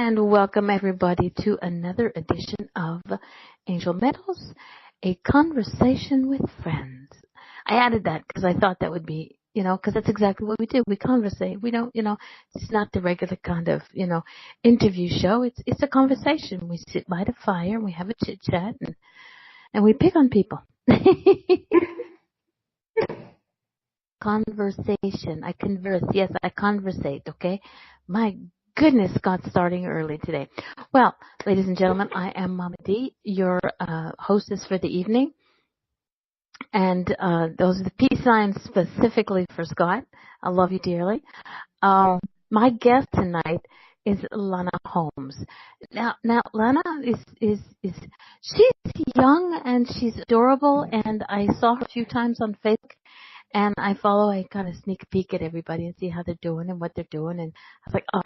and welcome everybody to another edition of Angel-Meadows, a conversation with friends. I added that because I thought that would be, because that's exactly what we do. We conversate. We don't, it's not the regular kind of, interview show. It's a conversation. We sit by the fire and we have a chit chat and we pick on people. Conversation. I converse. Yes, I conversate. Okay. My goodness, God's starting early today. Well, ladies and gentlemen, I am Mama D, your hostess for the evening. And those are the peace signs specifically for Scott. I love you dearly. My guest tonight is Lana Holmes. Now Lana is she's young and she's adorable, and I saw her a few times on Facebook. And I kind of sneak peek at everybody and see how they're doing and what they're doing. And I was like, oh,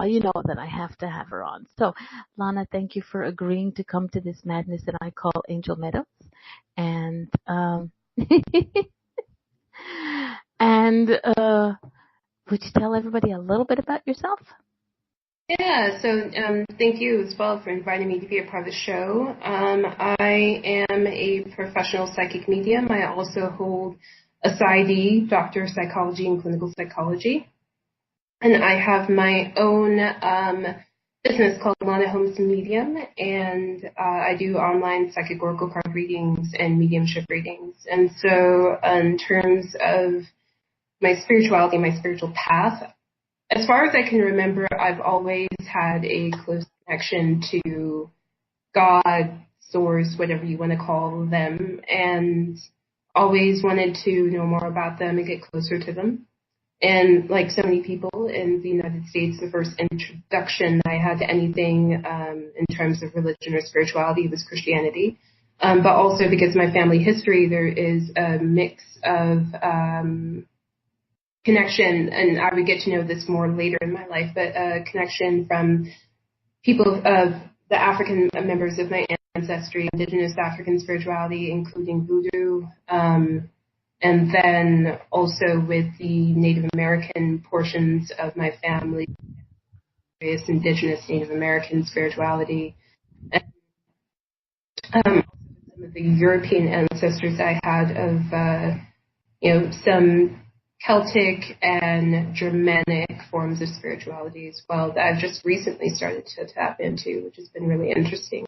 that I have to have her on. So, Lana, thank you for agreeing to come to this madness that I call Angel-Meadows. And, would you tell everybody a little bit about yourself? Yeah, so thank you as well for inviting me to be a part of the show. I am a professional psychic medium. I also hold a Psy.D, Doctor of Psychology and Clinical Psychology. And I have my own business called Lana Holmes Medium, and I do online psychic oracle card readings and mediumship readings. And so in terms of my spirituality, my spiritual path, as far as I can remember, I've always had a close connection to God, source, whatever you want to call them, and always wanted to know more about them and get closer to them. And like so many people in the United States, the first introduction I had to anything in terms of religion or spirituality was Christianity. But also because of my family history, there is a mix of connection, and I would get to know this more later in my life, but a connection from people of the African members of my ancestry, indigenous African spirituality, including voodoo, and then also with the Native American portions of my family, various indigenous Native American spirituality, and some of the European ancestors I had of, some Celtic and Germanic forms of spirituality as well that I've just recently started to tap into, which has been really interesting.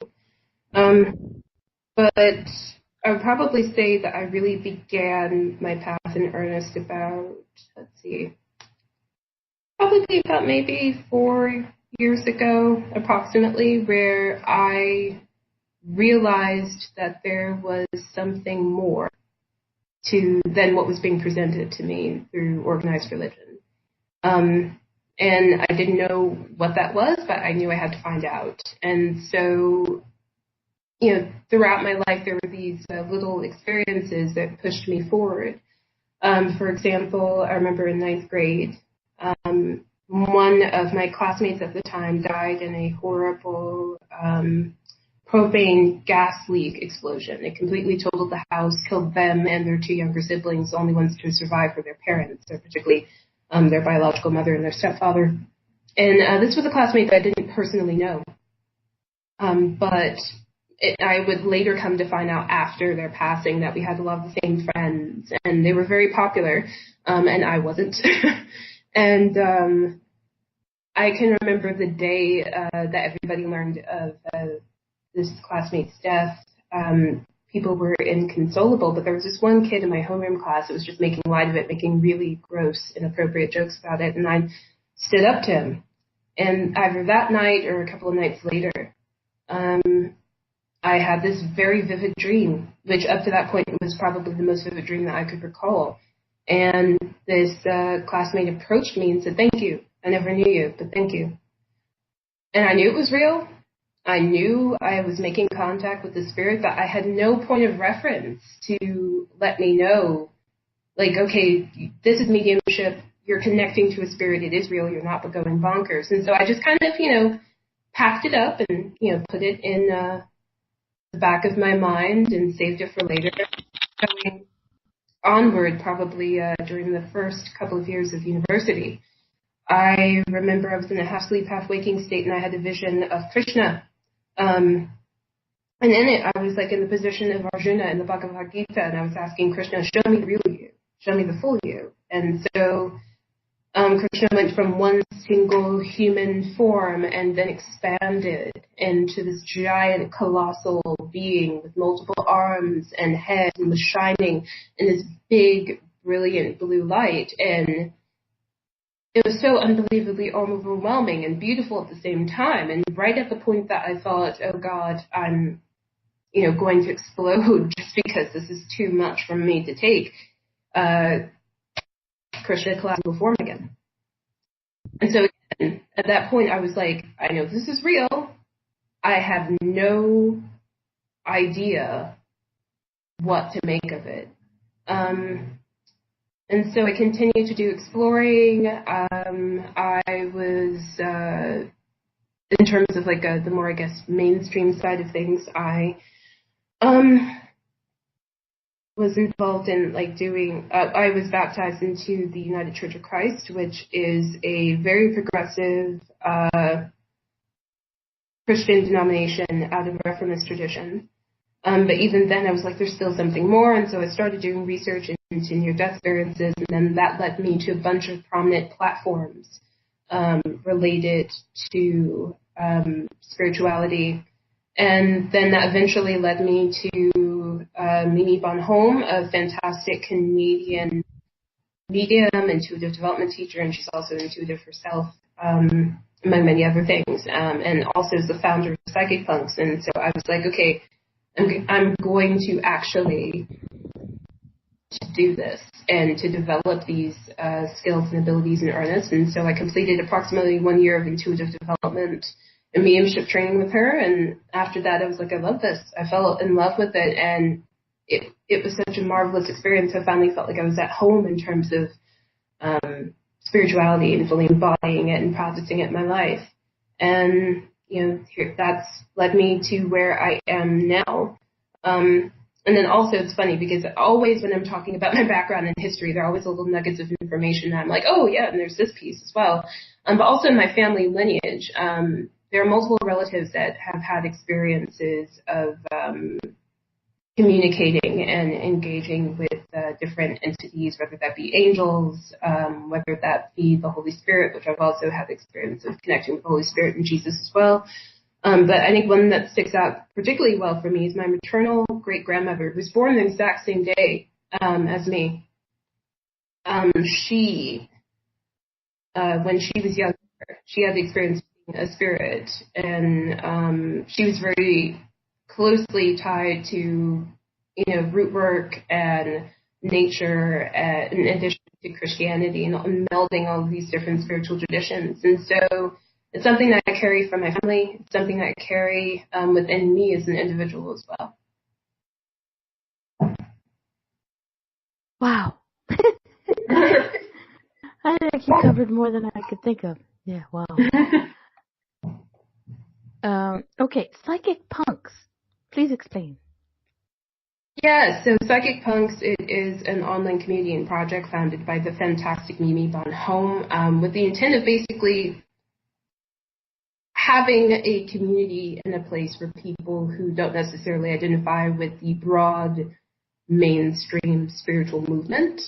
But I would probably say that I really began my path in earnest about, probably about maybe 4 years ago, approximately, where I realized that there was something more than what was being presented to me through organized religion. And I didn't know what that was, but I knew I had to find out. And so, throughout my life, there were these little experiences that pushed me forward. For example, I remember in 9th grade, one of my classmates at the time died in a horrible propane gas leak explosion. It completely totaled the house, killed them and their 2 younger siblings, the only ones to survive were their parents, or particularly their biological mother and their stepfather. And this was a classmate that I didn't personally know. But I would later come to find out after their passing that we had a lot of the same friends, and they were very popular, and I wasn't. And I can remember the day that everybody learned of this classmate's death. People were inconsolable, but there was this one kid in my homeroom class that was just making light of it, making really gross, inappropriate jokes about it, and I stood up to him. And either that night or a couple of nights later, I had this very vivid dream, which up to that point was probably the most vivid dream that I could recall. And this classmate approached me and said, "Thank you. I never knew you, but thank you." And I knew it was real. I knew I was making contact with the spirit, but I had no point of reference to let me know, like, okay, this is mediumship. You're connecting to a spirit. It is real. You're not going bonkers. And so I just kind of, packed it up and, put it in the back of my mind and saved it for later. Going onward, probably during the first couple of years of university, I remember I was in a half sleep, half waking state, and I had a vision of Krishna. And in it, I was like in the position of Arjuna in the Bhagavad Gita, and I was asking Krishna, show me the real you, show me the full you. And so Krishna went from one single human form and then expanded into this giant, colossal being with multiple arms and head, and was shining in this big, brilliant blue light. And it was so unbelievably overwhelming and beautiful at the same time. And right at the point that I thought, oh God, I'm going to explode just because this is too much for me to take, Krishna collapsed into form again. And so again, at that point, I was like, I know this is real. I have no idea what to make of it. And so I continued to do exploring. I was, in terms of like the more, I guess, mainstream side of things, I was involved in like doing, I was baptized into the United Church of Christ, which is a very progressive Christian denomination out of the Reformist tradition. But even then I was like, there's still something more. And so I started doing research into near-death experiences, and then that led me to a bunch of prominent platforms related to spirituality. And then that eventually led me to Mimi Bonhomme, a fantastic Canadian medium, intuitive development teacher, and she's also intuitive herself, among many other things, and also is the founder of Psychic Punks. And so I was like, okay, I'm going to actually do this and to develop these skills and abilities in earnest. And so I completed approximately 1 year of intuitive development and mediumship training with her. And after that, I was like, I love this. I fell in love with it. And it was such a marvelous experience. I finally felt like I was at home in terms of spirituality and fully embodying it and practicing it in my life. And, that's led me to where I am now. And then also it's funny because always when I'm talking about my background and history, there are always little nuggets of information that I'm like, oh yeah, and there's this piece as well. But also in my family lineage, there are multiple relatives that have had experiences of communicating and engaging with different entities, whether that be angels, whether that be the Holy Spirit, which I've also had experience of connecting with the Holy Spirit and Jesus as well. But I think one that sticks out particularly well for me is my maternal great-grandmother, who was born the exact same day as me. She, when she was younger, she had the experience of being a spirit, and she was very closely tied to, root work and nature, in addition to Christianity, and melding all of these different spiritual traditions. And so it's something that I carry from my family. It's something that I carry within me as an individual as well. Wow. I think you covered more than I could think of. Yeah, wow. Okay, Psychic Punks. Please explain. Yeah, so Psychic Punks, it is an online community and project founded by the fantastic Mimi Bonhomme, with the intent of basically having a community and a place for people who don't necessarily identify with the broad mainstream spiritual movement,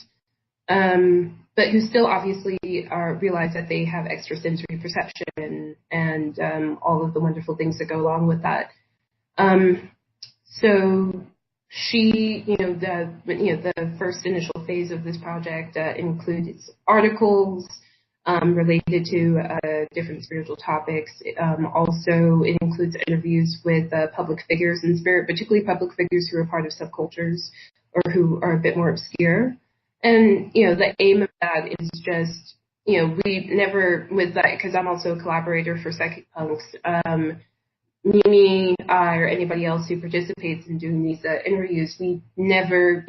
but who still obviously realize that they have extrasensory perception and all of the wonderful things that go along with that. So she, the first initial phase of this project includes articles related to different spiritual topics. Also, it includes interviews with public figures in spirit, particularly public figures who are part of subcultures or who are a bit more obscure. And, the aim of that is just, we never, with that, because I'm also a collaborator for Psychic Punks, Mimi, or anybody else who participates in doing these interviews, we never,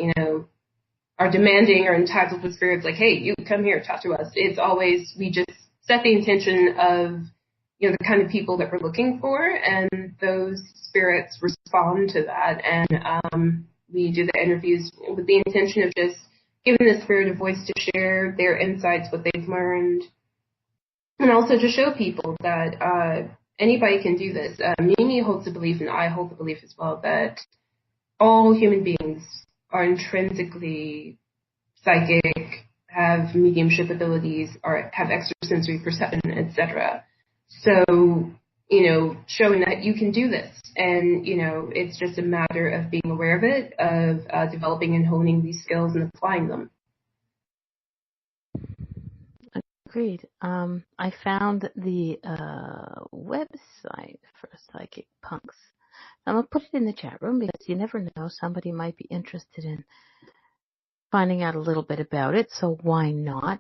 are demanding or entitled with spirits like, hey, you come here, talk to us. It's always, we just set the intention of, the kind of people that we're looking for, and those spirits respond to that. And we do the interviews with the intention of just giving the spirit a voice to share their insights, what they've learned, And also to show people that anybody can do this. Mimi holds the belief, and I hold the belief as well, that all human beings are intrinsically psychic, have mediumship abilities, or have extrasensory perception, etc. So, showing that you can do this. And, it's just a matter of being aware of it, of developing and honing these skills and applying them. Agreed. I found the website for Psychic Punks. I'm going to put it in the chat room because you never know. Somebody might be interested in finding out a little bit about it, so why not?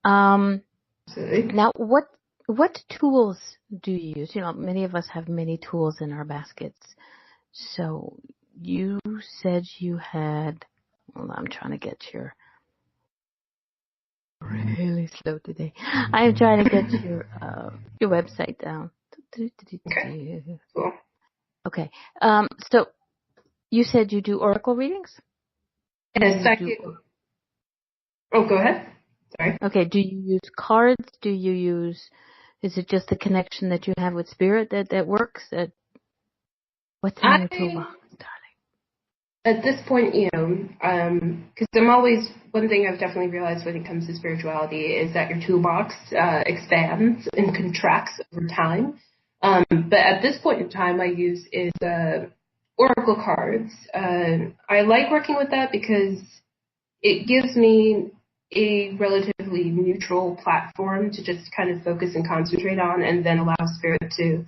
Now, what tools do you use? Many of us have many tools in our baskets. So you said you had, well, I'm trying to get your, really slow today. I am trying to get your website down. Okay. Cool. Okay. So you said you do oracle readings? Oh, go ahead. Sorry. Okay. Do you use cards? Is it just the connection that you have with spirit that works? What's in your toolbox, darling? At this point, because I'm always, one thing I've definitely realized when it comes to spirituality is that your toolbox expands and contracts over time. But at this point in time, I use oracle cards. I like working with that because it gives me a relatively neutral platform to just kind of focus and concentrate on, and then allow spirit to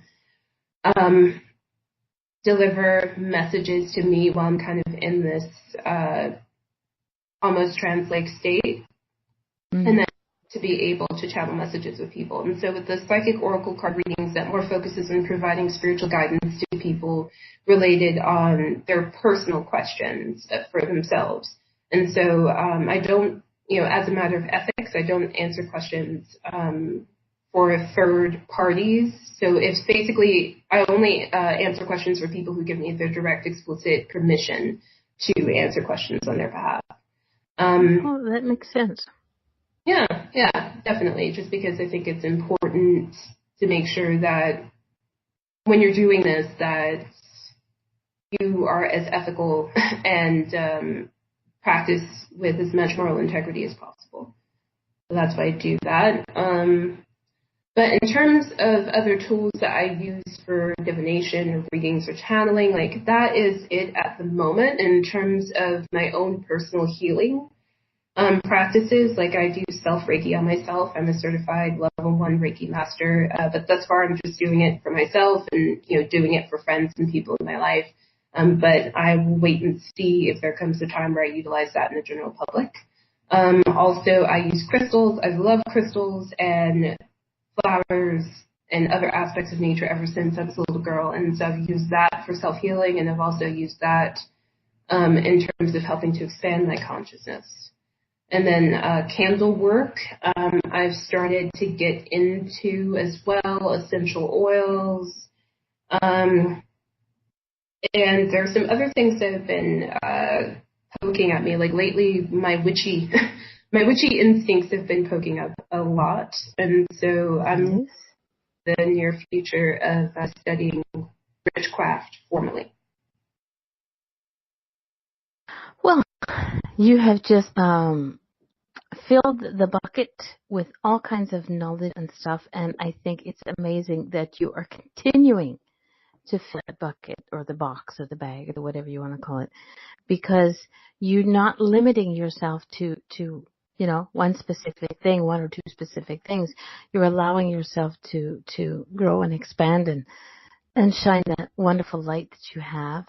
deliver messages to me while I'm kind of in this almost trance-like state, and then to be able to channel messages with people. And so with the psychic oracle card readings, that more focuses on providing spiritual guidance to people related on their personal questions for themselves. And so I don't, as a matter of ethics, I don't answer questions for third parties. So it's basically, I only answer questions for people who give me their direct, explicit permission to answer questions on their behalf. That makes sense. Yeah, definitely. Just because I think it's important to make sure that when you're doing this, that you are as ethical and practice with as much moral integrity as possible. So that's why I do that. But in terms of other tools that I use for divination or readings or channeling, like that is it at the moment. In terms of my own personal healing practices, like I do self-Reiki on myself. I'm a certified level 1 Reiki master, but thus far I'm just doing it for myself and, doing it for friends and people in my life. But I will wait and see if there comes a time where I utilize that in the general public. Also, I use crystals. I love crystals and flowers and other aspects of nature ever since I was a little girl. And so I've used that for self-healing, and I've also used that in terms of helping to expand my consciousness. And then candle work, I've started to get into as well, essential oils. And there's some other things that have been poking at me. Like lately, my witchy instincts have been poking up a lot. And so I'm in the near future of studying witchcraft formally. Well, you have just filled the bucket with all kinds of knowledge and stuff, and I think it's amazing that you are continuing to fill that bucket or the box or the bag or whatever you want to call it, because you're not limiting yourself to one specific thing, one or two specific things. You're allowing yourself to grow and expand and shine that wonderful light that you have.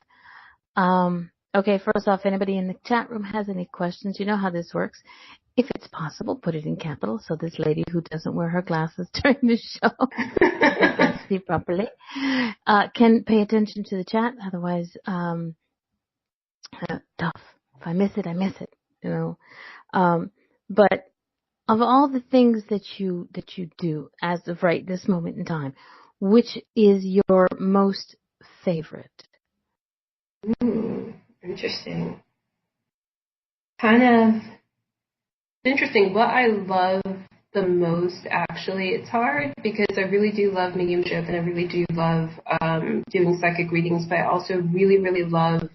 Okay, first off, anybody in the chat room has any questions, you know how this works. If it's possible, put it in capital so this lady who doesn't wear her glasses during the show can see properly. Can pay attention to the chat, otherwise, tough. If I miss it, I miss it, but of all the things that you do as of right this moment in time, which is your most favorite? Interesting. Kind of interesting. What I love the most, actually. It's hard because I really do love mediumship and I really do love doing psychic readings, but I also really, really love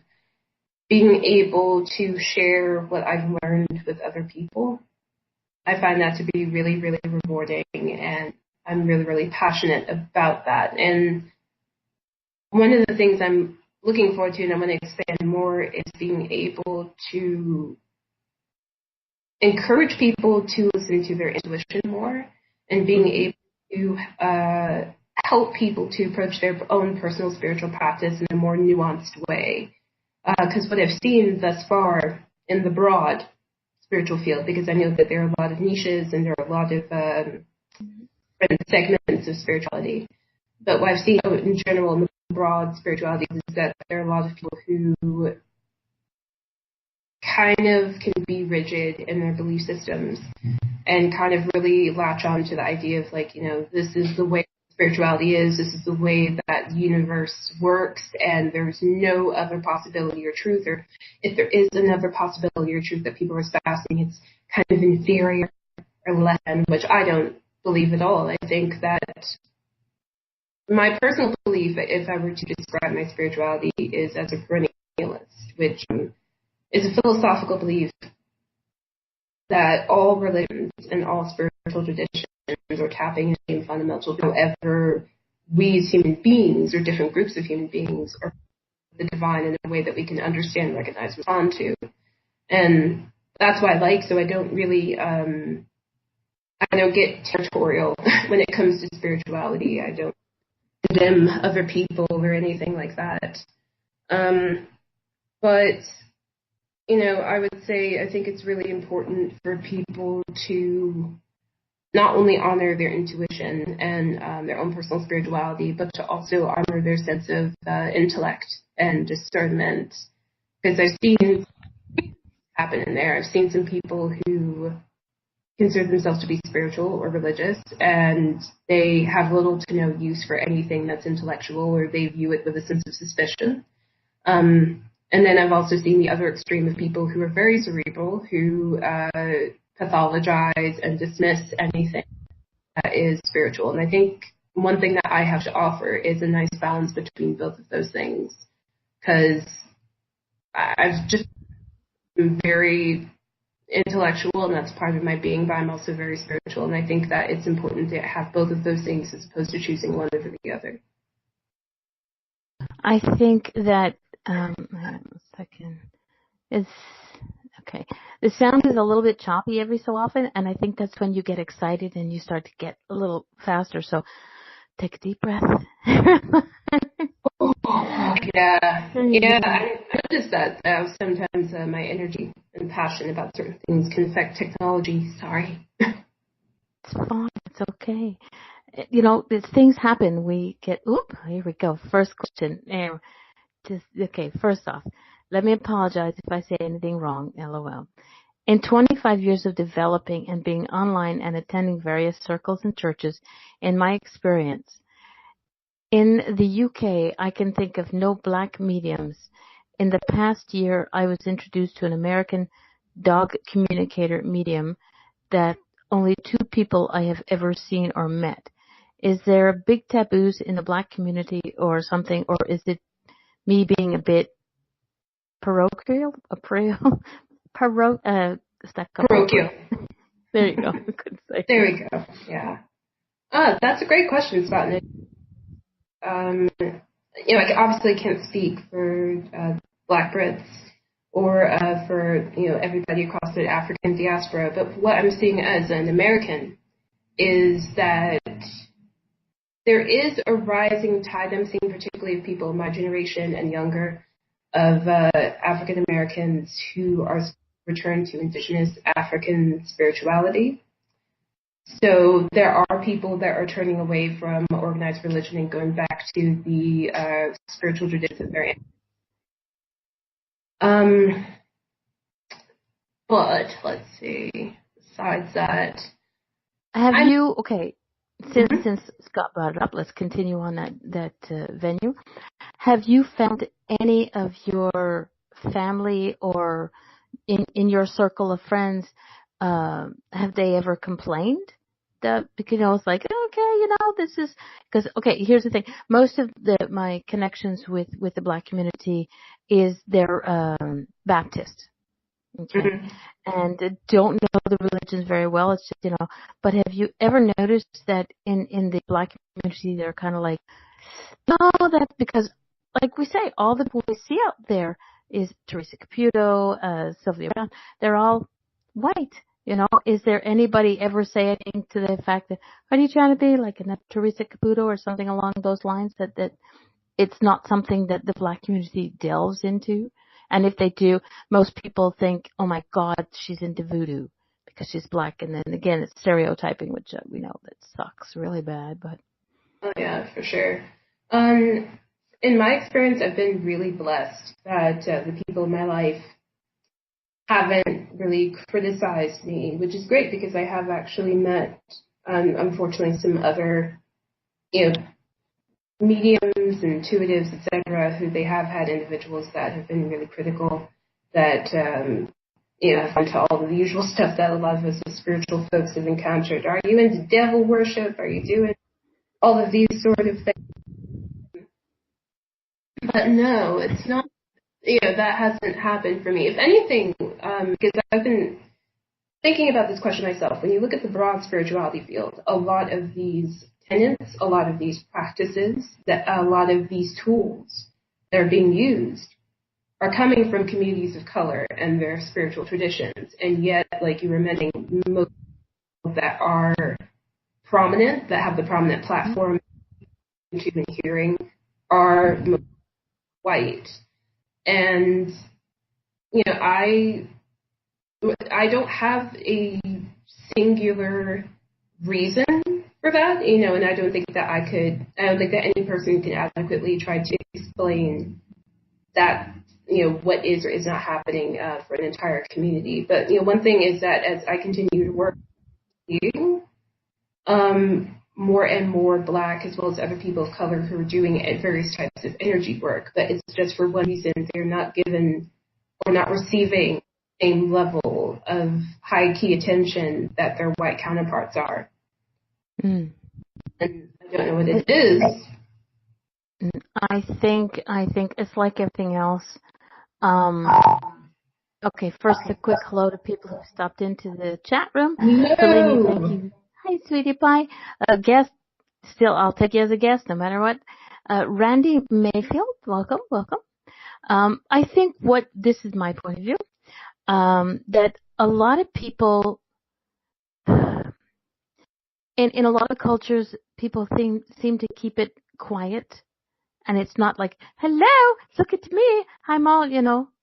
being able to share what I've learned with other people. I find that to be really, really rewarding, and I'm really, really passionate about that. And one of the things I'm looking forward to, and I'm going to expand more, is being able to encourage people to listen to their intuition more, and being able to help people to approach their own personal spiritual practice in a more nuanced way. Because what I've seen thus far in the broad spiritual field, because I know that there are a lot of niches and there are a lot of different segments of spirituality, but what I've seen in general in the broad spirituality is that there are a lot of people who kind of can be rigid in their belief systems and kind of really latch on to the idea of, like, you know, this is the way spirituality is, this is the way that the universe works, and there's no other possibility or truth, or if there is another possibility or truth that people are espousing, it's kind of inferior or less than, which I don't believe at all. I think that my personal belief, if I were to describe my spirituality, is as a perennialist, which is a philosophical belief that all religions and all spiritual traditions are tapping into the same fundamental. However, we as human beings, or different groups of human beings, are the divine in a way that we can understand, recognize, respond to. And that's what I like. So I don't really, I don't get territorial when it comes to spirituality. I don't condemn other people or anything like that. But you know, I would say I think it's really important for people to not only honor their intuition and their own personal spirituality, but to also honor their sense of intellect and discernment. Because I've seen happen in there. I've seen some people who consider themselves to be spiritual or religious, and they have little to no use for anything that's intellectual, or they view it with a sense of suspicion. And then I've also seen the other extreme of people who are very cerebral, who pathologize and dismiss anything that is spiritual. And I think one thing that I have to offer is a nice balance between both of those things, because I've just been very intellectual, and that's part of my being, but I'm also very spiritual. And I think that it's important to have both of those things as opposed to choosing one over the other. I think that, hang on a second. It's okay. The sound is a little bit choppy every so often, and I think that's when you get excited and you start to get a little faster. So take a deep breath. Yeah, I noticed that sometimes my energy and passion about certain things can affect technology. Sorry. It's fine. It's okay. You know, things happen. We get, here we go. First question. Okay, first off, let me apologize if I say anything wrong, LOL. In 25 years of developing and being online and attending various circles and churches, in my experience, in the UK, I can think of no black mediums. In the past year, I was introduced to an American dog communicator medium that only 2 people I have ever seen or met. Is there big taboos in the black community or something, or is it me being a bit parochial? Parochial. There you go. I couldn't say. There we go. Yeah. That's a great question, Spotnik. You know, I obviously can't speak for Black Brits or for, you know, everybody across the African diaspora, but what I'm seeing as an American is that there is a rising tide I'm seeing, particularly of people in my generation and younger, of African Americans who are returned to indigenous African spirituality. So there are people that are turning away from organized religion and going back to the spiritual traditions of their ancestors. But let's see. Besides that, since Scott brought it up, let's continue on that venue. Have you found any of your family or in your circle of friends, have they ever complained because, it's like, okay, this is, because, okay, here's the thing. Most of my connections with the Black community is they're, Baptist. Okay. Mm-hmm. And don't know the religions very well. It's just, but have you ever noticed that in the Black community, they're kind of like, no, that's because, like we say, all the people we see out there is Teresa Caputo, Sylvia Brown. They're all white. Is there anybody ever say anything to the fact that, are you trying to be like a Teresa Caputo or something along those lines, that it's not something that the Black community delves into? And if they do, most people think, oh my God, she's into voodoo because she's Black. And then again, it's stereotyping, which we know that sucks really bad, but. Oh yeah, for sure. In my experience, I've been really blessed that the people in my life haven't really criticized me, which is great because I have actually met, unfortunately, some other, mediums, intuitives, etc., who they have had individuals that have been really critical, that, have gone to all the usual stuff that a lot of us as spiritual folks have encountered. Are you into devil worship? Are you doing all of these sort of things? But no, it's not. That hasn't happened for me. If anything, because I've been thinking about this question myself, when you look at the broad spirituality field, a lot of these tenets, a lot of these practices, that a lot of these tools that are being used are coming from communities of color and their spiritual traditions. And yet, like you were mentioning, most that are prominent, that have the prominent platform YouTube and hearing, are white. And, I don't have a singular reason for that, and I don't think that any person can adequately try to explain that, what is or is not happening for an entire community. But, one thing is that as I continue to work with you, more and more Black as well as other people of color who are doing various types of energy work, but it's just for one reason, they're not given or not receiving the same level of high key attention that their white counterparts are. And I don't know what it is. I think it's like everything else. Okay, first a quick hello to people who stopped into the chat room. Hello. Delaney, thank you. Hi, sweetie pie. Guest, still, I'll take you as a guest no matter what. Randy Mayfield, welcome. I think this is my point of view, that a lot of people, in a lot of cultures, people seem to keep it quiet. And it's not like, hello, look at me, I'm all,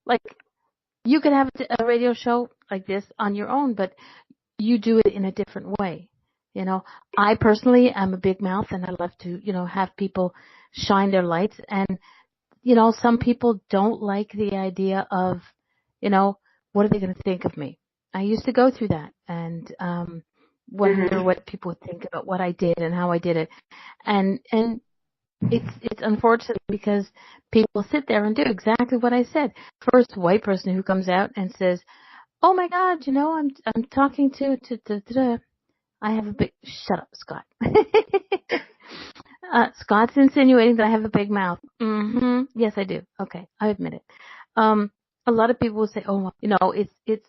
like, you could have a radio show like this on your own, but you do it in a different way. I personally am a big mouth and I love to, have people shine their lights. And, some people don't like the idea of, what are they going to think of me? I used to go through that and, wonder what people would think about what I did and how I did it. And it's unfortunate because people sit there and do exactly what I said. First white person who comes out and says, oh my God, I'm talking to I have a big, shut up, Scott. Scott's insinuating that I have a big mouth. Yes, I do. Okay, I admit it. A lot of people will say, oh, it's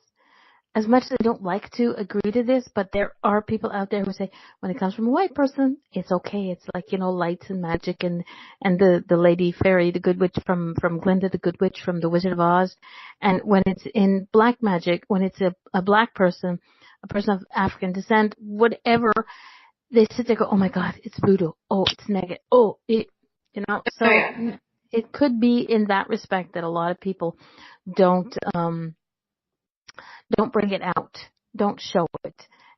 as much as I don't like to agree to this, but there are people out there who say, when it comes from a white person, it's okay. It's like, lights and magic and the lady fairy, the good witch from Glinda, the good witch from the Wizard of Oz. And when it's in black magic, when it's a black person, a person of African descent, whatever, they sit there and go, oh my God, it's voodoo. Oh, it's negative. Oh, so it could be in that respect that a lot of people don't bring it out, don't show it.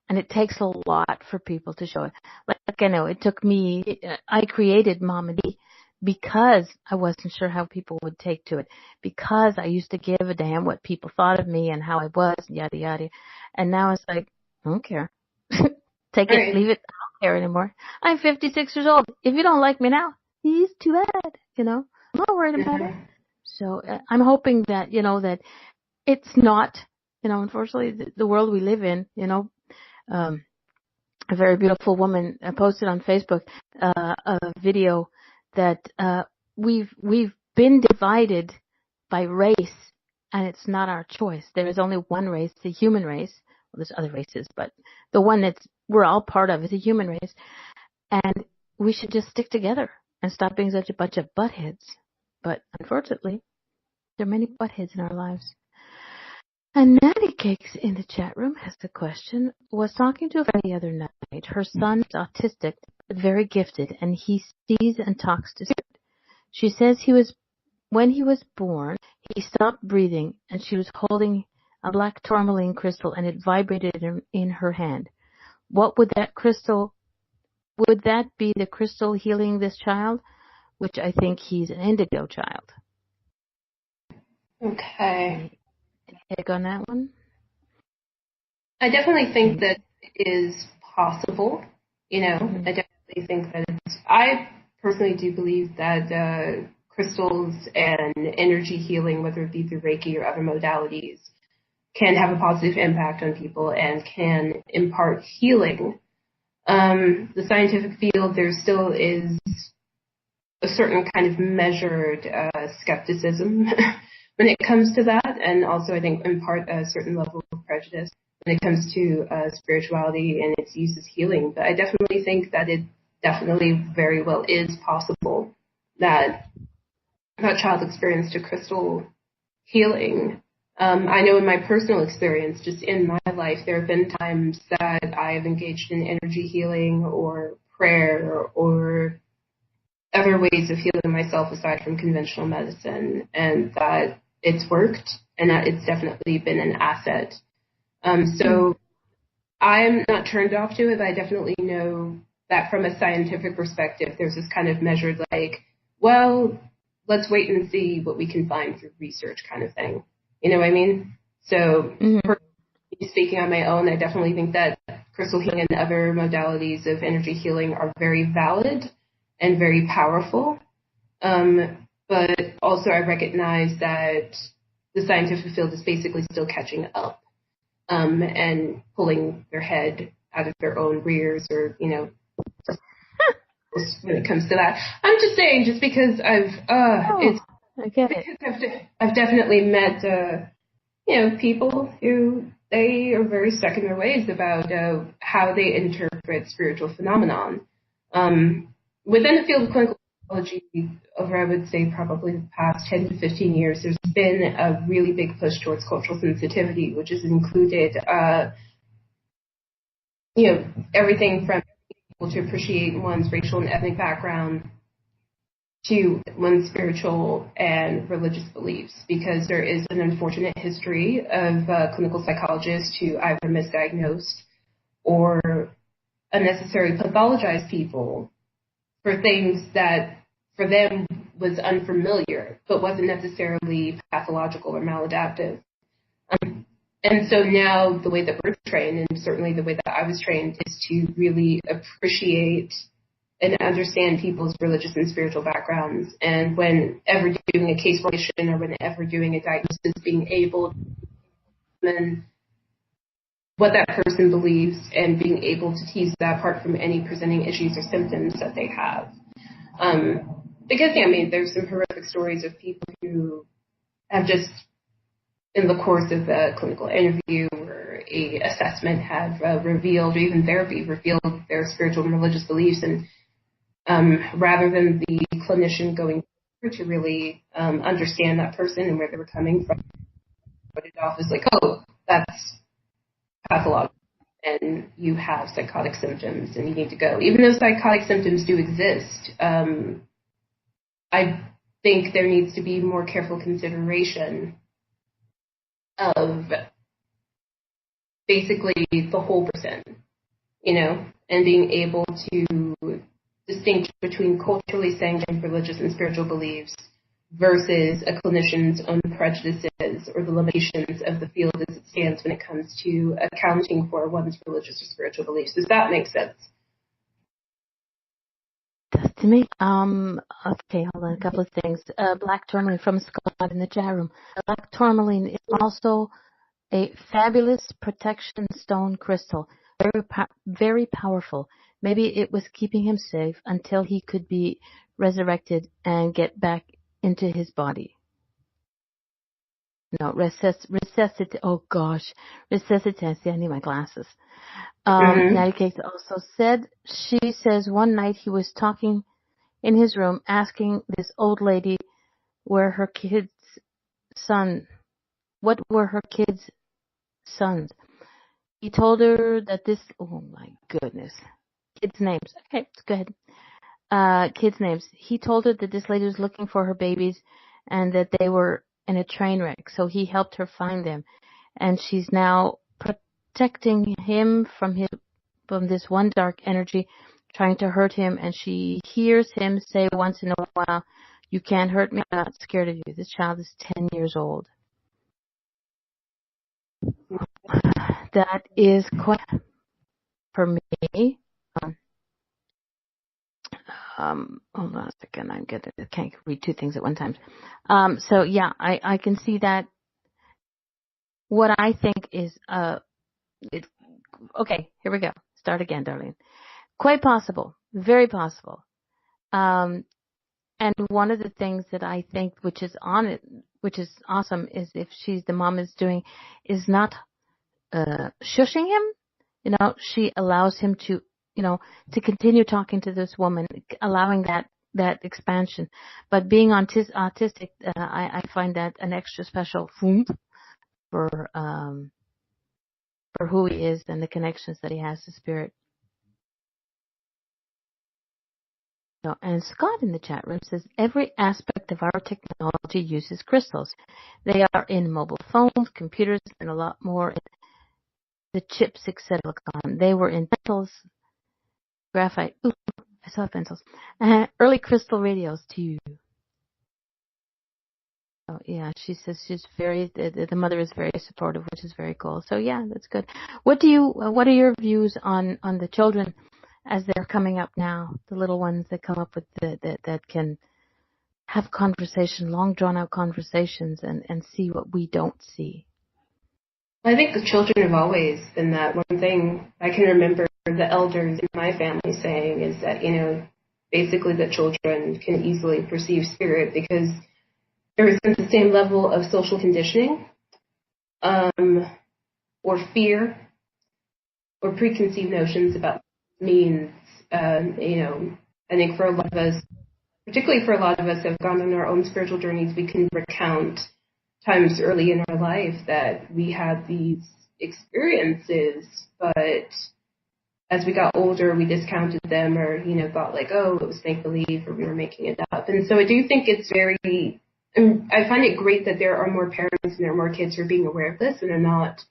And it takes a lot for people to show it. Like I know it took me, I created Mama D because I wasn't sure how people would take to it, because I used to give a damn what people thought of me and how I was, and yada, yada. And now it's like, I don't care. Take it, leave it, I don't care anymore. I'm 56 years old. If you don't like me now, it's too bad, I'm not worried about it. So I'm hoping that, that it's not, unfortunately, the world we live in, a very beautiful woman posted on Facebook a video that we've been divided by race, and it's not our choice. There is only one race, the human race. Well, there's other races, but the one that we're all part of is the human race, and we should just stick together and stop being such a bunch of buttheads. But unfortunately, there are many buttheads in our lives. And Natty Cakes in the chat room has the question, was talking to a friend the other night. Her son's autistic, but very gifted, and he sees and talks to spirit. She says when he was born, he stopped breathing, and she was holding a black tourmaline crystal, and it vibrated in her hand. What would that be the crystal healing this child? Which I think he's an indigo child. Okay. Take on that one? I definitely think that it is possible. I definitely think that I personally do believe that crystals and energy healing, whether it be through Reiki or other modalities, can have a positive impact on people and can impart healing. The scientific field, there still is a certain kind of measured skepticism when it comes to that, and also I think in part a certain level of prejudice when it comes to spirituality and its use as healing. But I definitely think that it definitely very well is possible that that child experienced a crystal healing. I know in my personal experience, just in my life, there have been times that I have engaged in energy healing or prayer or other ways of healing myself aside from conventional medicine, and that it's worked and that it's definitely been an asset. So I'm not turned off to it, but I definitely know that from a scientific perspective, there's this kind of measured well, let's wait and see what we can find through research kind of thing. You know what I mean? So speaking on my own, I definitely think that crystal healing and other modalities of energy healing are very valid and very powerful. But also I recognize that the scientific field is basically still catching up and pulling their head out of their own rears or, when it comes to that. I'm just saying, just because I've definitely met, people who they are very stuck in their ways about how they interpret spiritual phenomenon. Within the field of clinical psychology, over I would say probably the past 10 to 15 years, there's been a really big push towards cultural sensitivity, which has included, everything from people to appreciate one's racial and ethnic background to one's spiritual and religious beliefs, because there is an unfortunate history of clinical psychologists who either misdiagnosed or unnecessarily pathologized people for things that for them was unfamiliar, but wasn't necessarily pathological or maladaptive. And so now the way that we're trained, and certainly the way that I was trained, is to really appreciate and understand people's religious and spiritual backgrounds. And whenever doing a case formation or whenever doing a diagnosis, being able to determine what that person believes and being able to tease that apart from any presenting issues or symptoms that they have. Because, there's some horrific stories of people who have just, in the course of a clinical interview or a assessment, have revealed, or even therapy, revealed their spiritual and religious beliefs. And rather than the clinician going to really understand that person and where they were coming from, put it off as that's pathological and you have psychotic symptoms and you need to go. Even though psychotic symptoms do exist, I think there needs to be more careful consideration of basically the whole person, and being able to distinguish between culturally sanctioned religious and spiritual beliefs versus a clinician's own prejudices or the limitations of the field as it stands when it comes to accounting for one's religious or spiritual beliefs. Does that make sense? Does to me. Okay, hold on, a couple of things. Black tourmaline from Scott in the chat room. Black tourmaline is also a fabulous protection stone crystal. very powerful. Maybe it was keeping him safe until he could be resurrected and get back into his body. No, resuscitate. Oh gosh, resuscitate. See, I need my glasses. Natty Cakes also said, she says one night he was talking in his room, asking this old lady where her kids' son, what were her kids' sons. He told her that this, oh my goodness, kids' names. Okay, let's go ahead. Kids' names. He told her that this lady was looking for her babies and that they were in a train wreck. So he helped her find them. And she's now protecting him from this one dark energy trying to hurt him. And she hears him say once in a while, "You can't hurt me. I'm not scared of you." This child is 10 years old. That is quite for me. Hold on a second. I can't read two things at one time. So yeah, I can see that. What I think is, okay, here we go. Start again, darling. Quite possible. Very possible. And one of the things that I think, which is awesome, is if the mom is doing, is not, shushing him. You know, she allows him to, to continue talking to this woman, allowing that expansion. But being autistic, I find that an extra special for who he is and the connections that he has to spirit. So, and Scott in the chat room says, every aspect of our technology uses crystals. They are in mobile phones, computers, and a lot more in the chips, etc. They were in pencils, graphite. Ooh, I saw pencils. Early crystal radios too. Oh yeah, she says she's the mother is very supportive, which is very cool. So yeah, that's good. What are your views on the children as they're coming up now, the little ones that come up with that can have long drawn out conversations and see what we don't see? I think the children have always been that. One thing I can remember the elders in my family saying is that, basically the children can easily perceive spirit because there isn't the same level of social conditioning, or fear, or preconceived notions about what it means. I think for a lot of us, particularly for a lot of us who have gone on our own spiritual journeys, we can recount times early in our life that we had these experiences, but as we got older, we discounted them or, thought like, oh, it was make-believe or we were making it up. And so I do think I find it great that there are more parents and there are more kids who are being aware of this and are not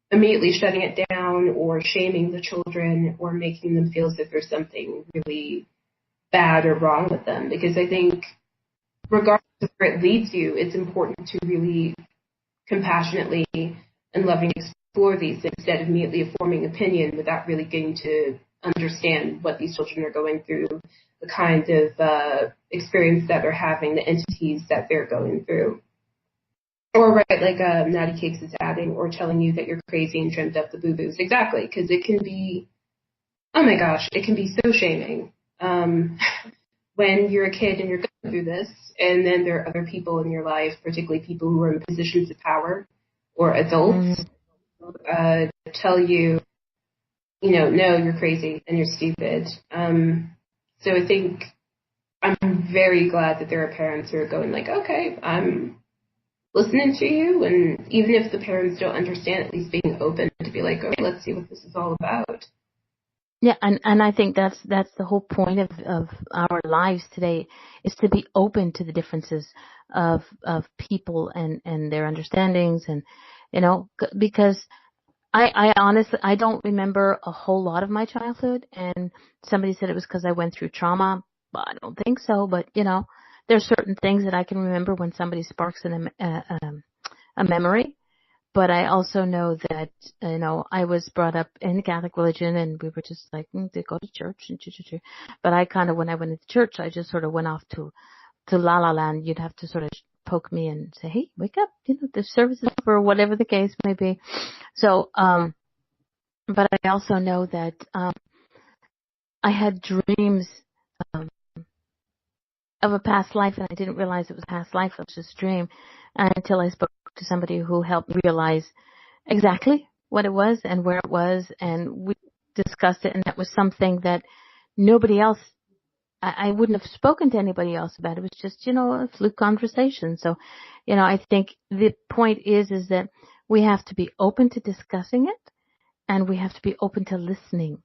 immediately shutting it down or shaming the children or making them feel as if there's something really bad or wrong with them. Because I think regardless of where it leads you, it's important to really compassionately and lovingly explore these things instead of immediately forming opinion without really getting to understand what these children are going through, the kind of experience that they're having, the entities that they're going through. Or right, like Natty Cakes is adding, or telling you that you're crazy and dreamt up the boo-boos. Exactly, because it can be, oh my gosh, it can be so shaming. When you're a kid and you're going through this, and then there are other people in your life, particularly people who are in positions of power or adults, tell you, no, you're crazy and you're stupid. So I think I'm very glad that there are parents who are going like, okay, I'm listening to you, and even if the parents don't understand, at least being open to be like, okay, let's see what this is all about. Yeah, and I think that's the whole point of our lives today, is to be open to the differences of people and their understandings, and because I honestly I don't remember a whole lot of my childhood, and somebody said it was because I went through trauma, but I don't think so. But there's certain things that I can remember when somebody sparks in a memory. But I also know that, I was brought up in the Catholic religion, and we were just like, to go to church. But I kind of, when I went into church, I just sort of went off to La La Land. You'd have to sort of poke me and say, hey, wake up, the service is over, or whatever the case may be. So, but I also know that I had dreams um, of a past life, and I didn't realize it was a past life. It was just a dream until I spoke to somebody who helped me realize exactly what it was and where it was, and we discussed it, and that was something that nobody else, I wouldn't have spoken to anybody else about. It was just, a fluke conversation. So, I think the point is that we have to be open to discussing it, and we have to be open to listening,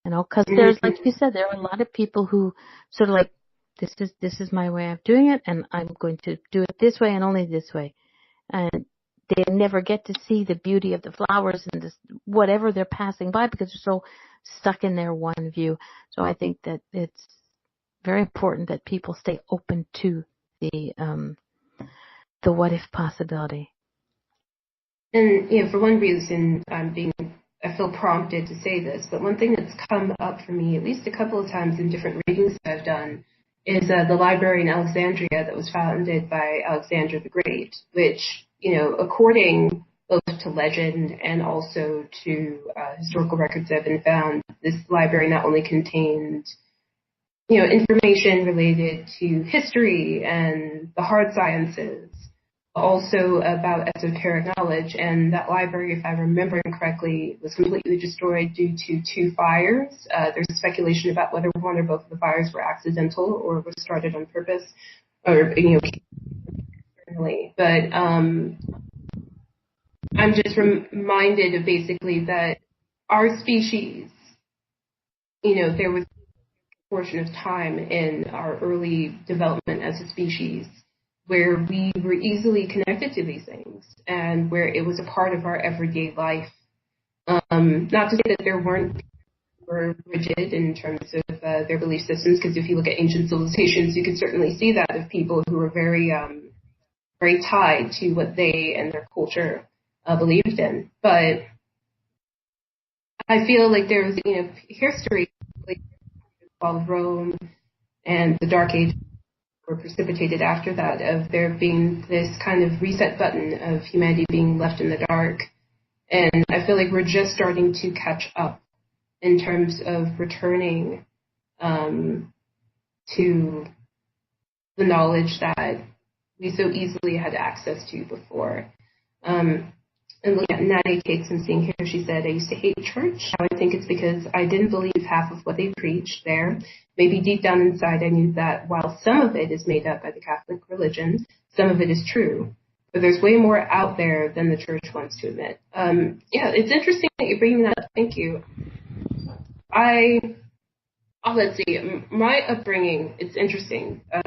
because there's, like you said, there are a lot of people who sort of like, this is my way of doing it, and I'm going to do it this way and only this way. And they never get to see the beauty of the flowers and this, whatever they're passing by, because they're so stuck in their one view. So I think that it's very important that people stay open to the what if possibility. And for one reason, I feel prompted to say this, but one thing that's come up for me at least a couple of times in different readings that I've done is the library in Alexandria that was founded by Alexander the Great, which, according both to legend and also to historical records that have been found, this library not only contained, information related to history and the hard sciences, also about esoteric knowledge. And that library, if I remember correctly, was completely destroyed due to 2 fires. There's speculation about whether one or both of the fires were accidental or were started on purpose, or externally. But I'm just reminded of basically that our species, there was a portion of time in our early development as a species where we were easily connected to these things and where it was a part of our everyday life. Not to say that there weren't people who were rigid in terms of their belief systems, because if you look at ancient civilizations, you could certainly see that of people who were very, very tied to what they and their culture believed in. But I feel like there was, history, like the fall of Rome and the Dark Ages, were precipitated after that, of there being this kind of reset button of humanity being left in the dark. And I feel like we're just starting to catch up in terms of returning to the knowledge that we so easily had access to before. And looking at Natty Cakes and seeing here, she said, I used to hate church. Now I think it's because I didn't believe half of what they preached there. Maybe deep down inside I knew that while some of it is made up by the Catholic religion, some of it is true. But there's way more out there than the church wants to admit. It's interesting that you're bringing that up. Thank you. Let's see. My upbringing, it's interesting. I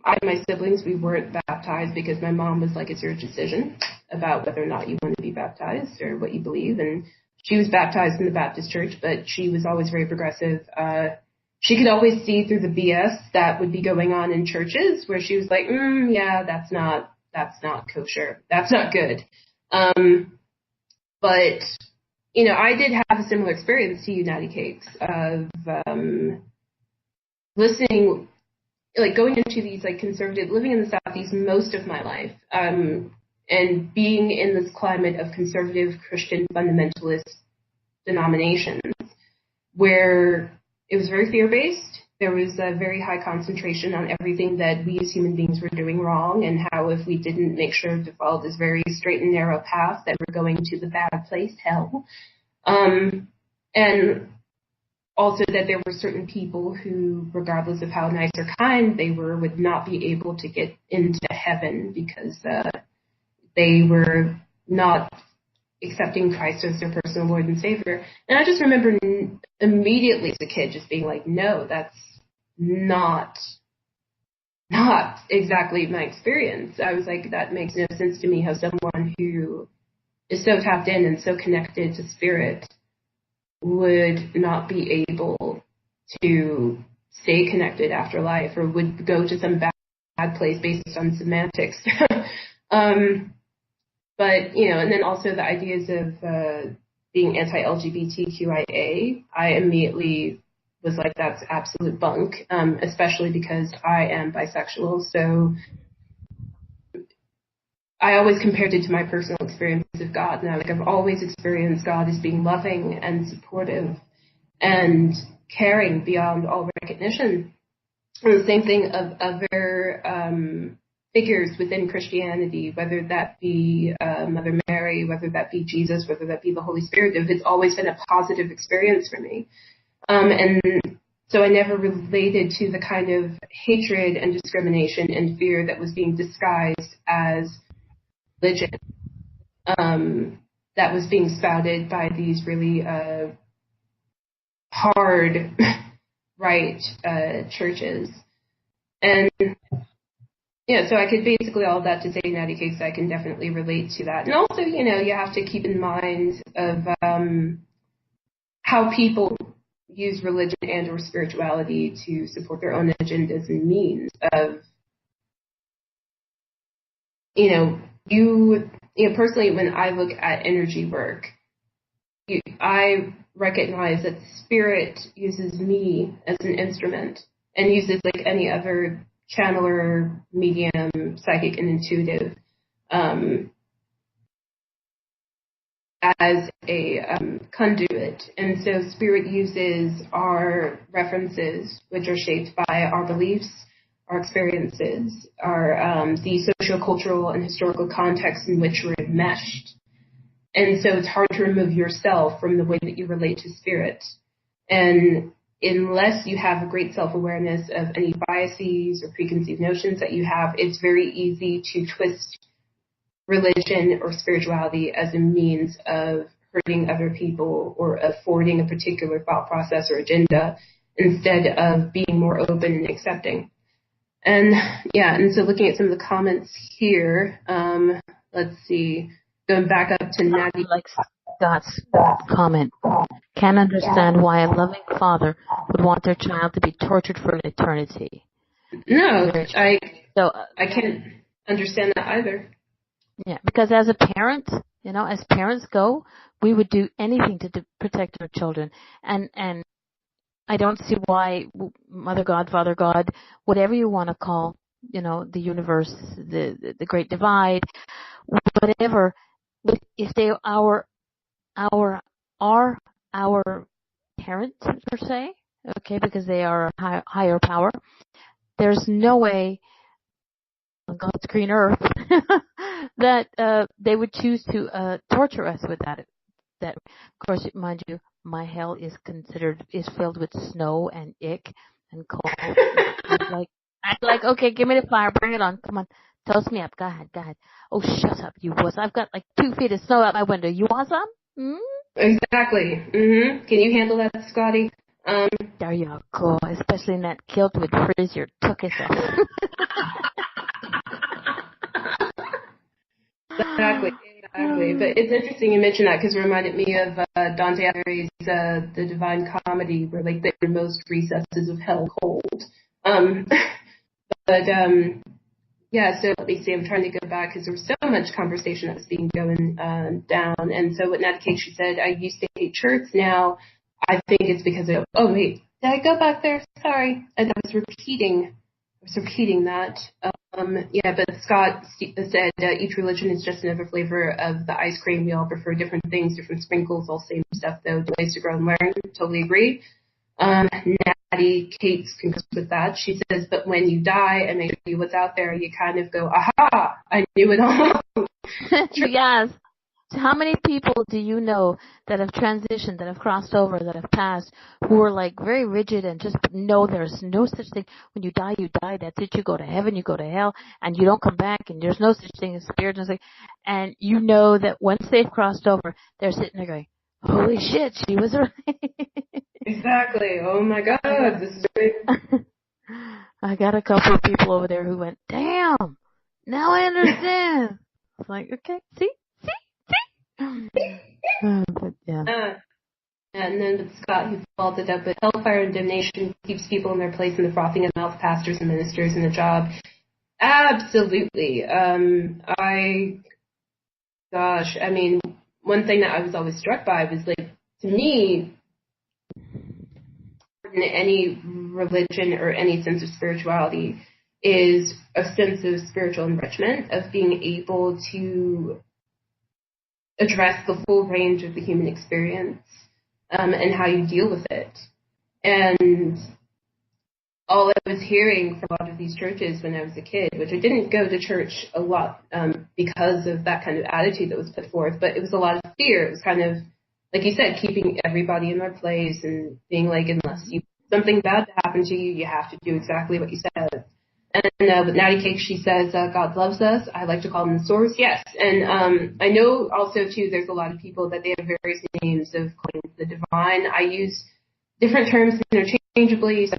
and my siblings, we weren't baptized because my mom was like, it's your decision about whether or not you want to be baptized or what you believe. And she was baptized in the Baptist church, but she was always very progressive. She could always see through the BS that would be going on in churches where she was like, yeah, that's not kosher. That's not good. But, I did have a similar experience to you, Natty Cakes, of listening, like going into these like conservative, living in the Southeast most of my life, and being in this climate of conservative Christian fundamentalist denominations where it was very fear-based. There was a very high concentration on everything that we as human beings were doing wrong, and how if we didn't make sure to follow this very straight and narrow path that we're going to the bad place, hell. And also that there were certain people who, regardless of how nice or kind they were, would not be able to get into heaven because they were not accepting Christ as their personal Lord and Savior. And I just remember immediately as a kid just being like, no, that's not exactly my experience. I was like, that makes no sense to me, how someone who is so tapped in and so connected to spirit would not be able to stay connected after life, or would go to some bad place based on semantics. But, and then also the ideas of being anti-LGBTQIA, I immediately was like, that's absolute bunk, especially because I am bisexual. So I always compared it to my personal experience of God. Now, like I've always experienced God as being loving and supportive and caring beyond all recognition. And the same thing of other figures within Christianity, whether that be Mother Mary, whether that be Jesus, whether that be the Holy Spirit. It's always been a positive experience for me. And so I never related to the kind of hatred and discrimination and fear that was being disguised as religion, that was being spouted by these really hard right churches. And yeah, so I could basically all that to say, Natty Cakes, I can definitely relate to that. And also, you have to keep in mind of how people use religion and or spirituality to support their own agendas and means of, personally, when I look at energy work, I recognize that spirit uses me as an instrument and uses like any other channeler, medium, psychic, and intuitive as a conduit. And so spirit uses our references, which are shaped by our beliefs, our experiences, our the socio-cultural and historical context in which we're enmeshed. And so it's hard to remove yourself from the way that you relate to spirit. And unless you have a great self-awareness of any biases or preconceived notions that you have, it's very easy to twist religion or spirituality as a means of hurting other people or of forwarding a particular thought process or agenda instead of being more open and accepting. And so looking at some of the comments here, let's see, going back up to Natty. Like Scott's comment, can't understand why a loving father would want their child to be tortured for an eternity. No, I can't understand that either. Yeah, because as a parent, as parents go, we would do anything to protect our children. And I don't see why Mother God, Father God, whatever you want to call, the universe, the Great Divide, whatever, if they are our parents per se, okay, because they are a higher power, there's no way on God's green earth that they would choose to torture us with that. That, of course, mind you, my hell is filled with snow and ick and cold. I'm like, okay, give me the fire, bring it on, come on, toast me up, go ahead. Oh, shut up, you wuss! I've got like 2 feet of snow out my window. You want some? Exactly. Can you handle that, Scotty? There you go. Especially in that kilt would freeze your tuchus off. Exactly. But it's interesting you mentioned that because it reminded me of Dante Alighieri's The Divine Comedy, where like the innermost recesses of hell cold. So let me see. I'm trying to go back because there was so much conversation that was being going down. And so what Natty Cake, she said, I used to hate church. Now I think it's because of, oh wait, did I go back there? Sorry. I was repeating that. But Scott said each religion is just another flavor of the ice cream. We all prefer different things, different sprinkles, all same stuff though. Ways to grow and learn. Totally agree. Natty Cake concurs with that. She says, but when you die and they show you what's out there, you kind of go, aha, I knew it all. Yes. So how many people do you know that have transitioned, that have crossed over, that have passed, who are like very rigid and just know there's no such thing. When you die, you die. That's it. You go to heaven, you go to hell, and you don't come back, and there's no such thing as spirit. And you know that once they've crossed over, they're sitting there going, holy shit, she was right. Exactly. Oh my God, this is great. I got a couple of people over there who went, damn, now I understand. I was like, okay, see? But yeah. And then with Scott, who followed it up with hellfire and damnation keeps people in their place in the frothing of mouth, pastors and ministers in the job. Absolutely. One thing that I was always struck by was like, to me, in any religion or any sense of spirituality, is a sense of spiritual enrichment, of being able to address the full range of the human experience, and how you deal with it. And all I was hearing from a lot of these churches when I was a kid, which I didn't go to church a lot because of that kind of attitude that was put forth, but it was a lot of fear. It was kind of, like you said, keeping everybody in their place and being like, unless you something bad to happen to you, you have to do exactly what you said. And with Natty Cake, she says, God loves us. I like to call him the source. Yes. And I know also, too, there's a lot of people that they have various names of calling the divine. I use different terms interchangeably. So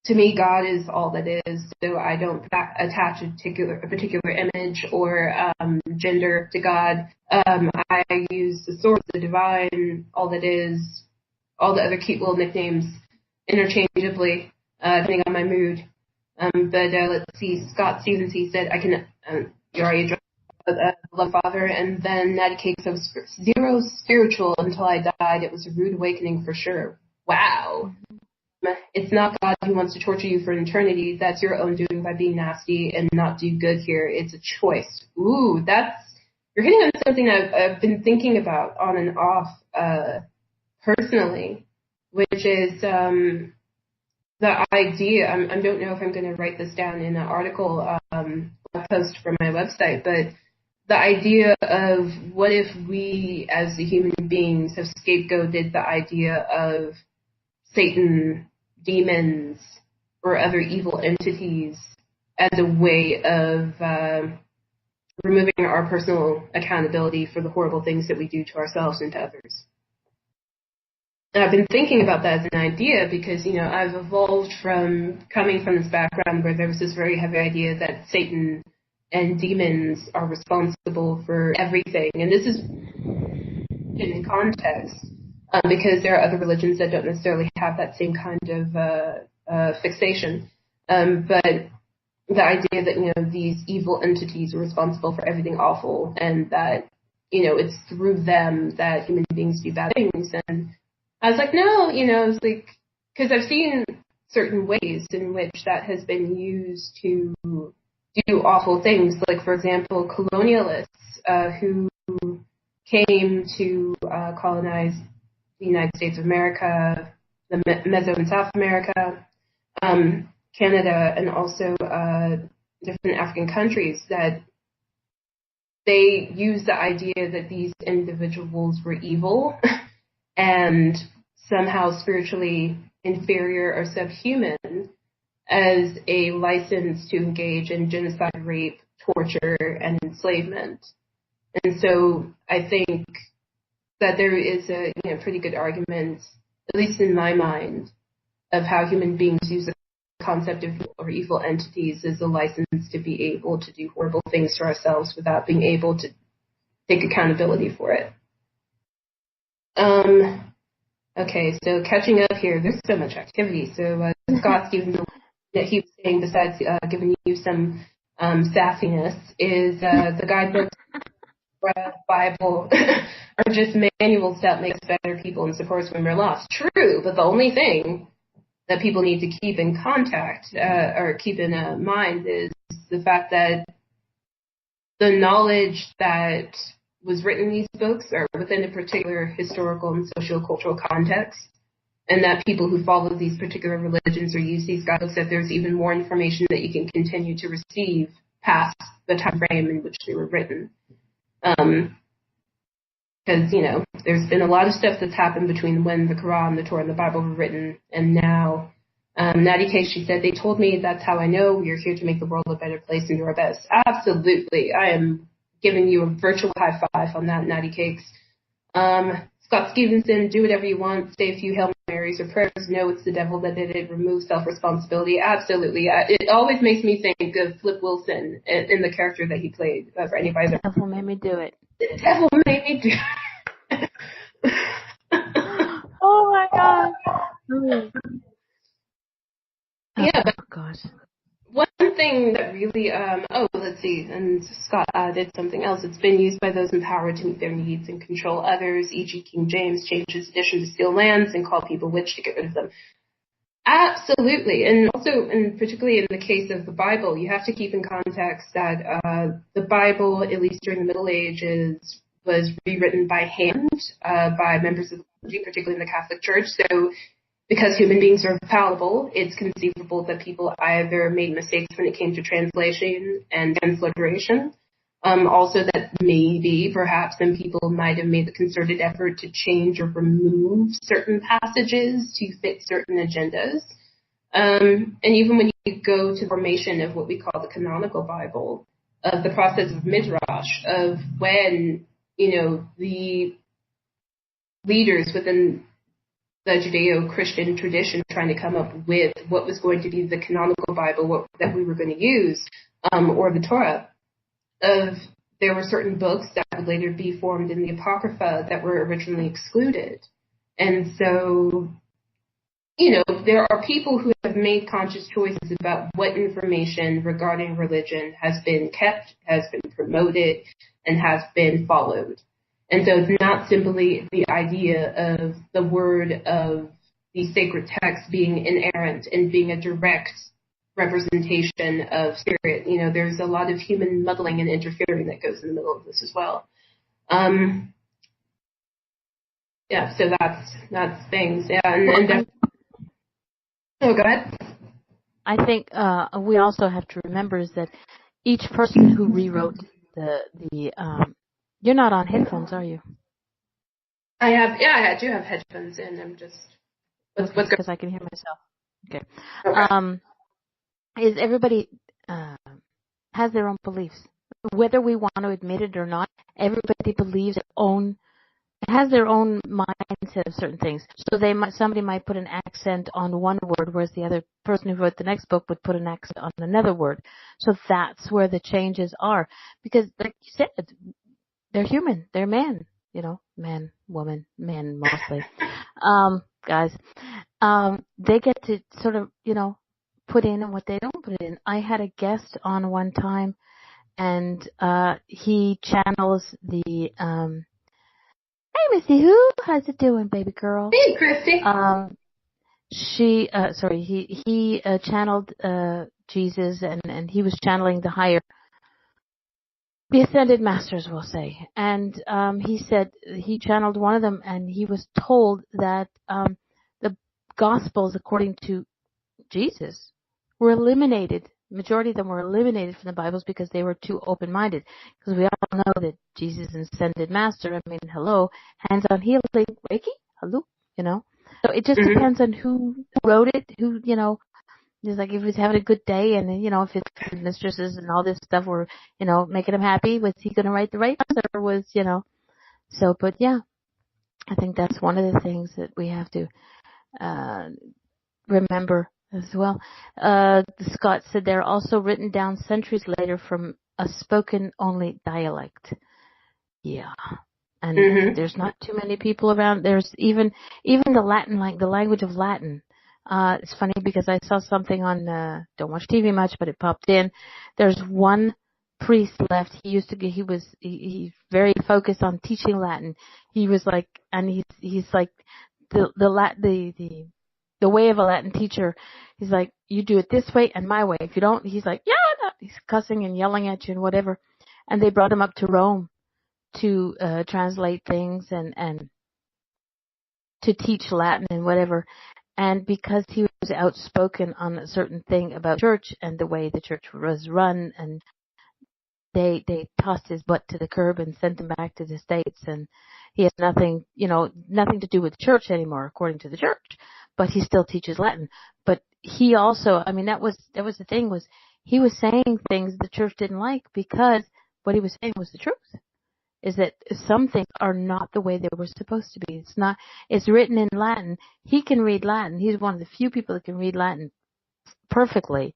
to me, God is all that is. So I don't attach a particular image or gender to God. I use the source, the divine, all that is, all the other cute little nicknames interchangeably, depending on my mood. But let's see, Scott Stevens, he said, I can, you already addressed love Father, and then Natty Cakes, I was zero spiritual until I died. It was a rude awakening for sure. Wow. It's not God who wants to torture you for an eternity. That's your own doing by being nasty and not do good here. It's a choice. Ooh, you're hitting on something I've been thinking about on and off personally, which is the idea. I don't know if I'm going to write this down in an article post for my website, but the idea of what if we as the human beings have scapegoated the idea of Satan, demons, or other evil entities as a way of removing our personal accountability for the horrible things that we do to ourselves and to others. And I've been thinking about that as an idea because, I've evolved from coming from this background where there was this very heavy idea that Satan and demons are responsible for everything. And this is in context because there are other religions that don't necessarily have that same kind of fixation. But the idea that, these evil entities are responsible for everything awful and that, it's through them that human beings do bad things. And I was like, no, it's like, because I've seen certain ways in which that has been used to do awful things. Like, for example, colonialists who came to colonize the United States of America, the Meso and South America, Canada, and also different African countries, that they used the idea that these individuals were evil and somehow spiritually inferior or subhuman as a license to engage in genocide, rape, torture, and enslavement. And so I think that there is a pretty good argument, at least in my mind, of how human beings use the concept of evil entities as a license to be able to do horrible things to ourselves without being able to take accountability for it. Okay, so catching up here, there's so much activity. So Scott Stevens, that he was saying, besides giving you some sassiness, is the guidebooks, Bible, are just manuals that make us better people and support us when we're lost. True, but the only thing that people need to keep in contact or keep in mind is the fact that the knowledge that was written in these books are within a particular historical and socio-cultural context, and that people who follow these particular religions or use these guidebooks, that there's even more information that you can continue to receive past the time frame in which they were written. Because, there's been a lot of stuff that's happened between when the Quran, the Torah, and the Bible were written and now. Natty Case, she said, they told me that's how I know we are here to make the world a better place and do our best. Absolutely. I am giving you a virtual high five on that, Natty Cakes. Scott Stevenson, do whatever you want, say a few Hail Marys or prayers. No, it's the devil that did it. Remove self-responsibility. Absolutely. It always makes me think of Flip Wilson in the character that he played. For anybody that... The devil made me do it. The devil made me do it. Oh my God. Yeah, but oh gosh. One thing that really, let's see, and Scott did something else. It's been used by those empowered to meet their needs and control others, e.g. King James changed his edition to steal lands and call people witch to get rid of them. Absolutely. And also, and particularly in the case of the Bible, you have to keep in context that the Bible, at least during the Middle Ages, was rewritten by hand by members of the clergy, particularly in the Catholic Church. So because human beings are fallible, it's conceivable that people either made mistakes when it came to translation and transliteration. Also that maybe perhaps some people might have made the concerted effort to change or remove certain passages to fit certain agendas. And even when you go to the formation of what we call the canonical Bible, of the process of midrash, of when, the leaders within the Judeo-Christian tradition trying to come up with what was going to be the canonical Bible that we were going to use, or the Torah, there were certain books that would later be formed in the Apocrypha that were originally excluded. And so, there are people who have made conscious choices about what information regarding religion has been kept, has been promoted, and has been followed. And so it's not simply the idea of the word of the sacred text being inerrant and being a direct representation of spirit. There's a lot of human muddling and interfering that goes in the middle of this as well. So that's things. Yeah, and oh, go ahead. I think we also have to remember is that each person who rewrote the you're not on headphones, are you? I do have headphones in. I'm just because I can hear myself. Okay. Is everybody has their own beliefs, whether we want to admit it or not. Everybody believes has their own mindset of certain things. So somebody might put an accent on one word, whereas the other person who wrote the next book would put an accent on another word. So that's where the changes are, because, like you said, they're human, they're men. Men, woman, men mostly. Guys, they get to sort of, put in what they don't put in. I had a guest on one time, and he channels the hey, Missy, who? How's it doing, baby girl? Hey, Christy. He channeled Jesus, and he was channeling the ascended masters, we'll say. And he said he channeled one of them, and he was told that the Gospels, according to Jesus, were eliminated. The majority of them were eliminated from the Bibles because they were too open-minded. Because we all know that Jesus is an ascended master. I mean, hello, hands-on healing, Reiki, hello, So it just depends on who wrote it, who, it's like if he's having a good day and, if his mistresses and all this stuff were, making him happy, was he going to write the right ones, or was, So, but yeah, I think that's one of the things that we have to remember as well. Scott said they're also written down centuries later from a spoken-only dialect. Yeah. And there's not too many people around. There's even the Latin, like the language of Latin. It's funny because I saw something on, don't watch TV much, but it popped in. There's one priest left. He's very focused on teaching Latin. He was like, and he's like the way of a Latin teacher. He's like, you do it this way and my way. If you don't, he's like, yeah, no. He's cussing and yelling at you and whatever. And they brought him up to Rome to translate things and to teach Latin and whatever. And because he was outspoken on a certain thing about church and the way the church was run, and they tossed his butt to the curb and sent him back to the States, and he has nothing to do with church anymore, according to the church, but he still teaches Latin. But he also, that was the thing, was he was saying things the church didn't like because what he was saying was the truth. Is that some things are not the way they were supposed to be. It's written in Latin. He can read Latin. He's one of the few people that can read Latin perfectly.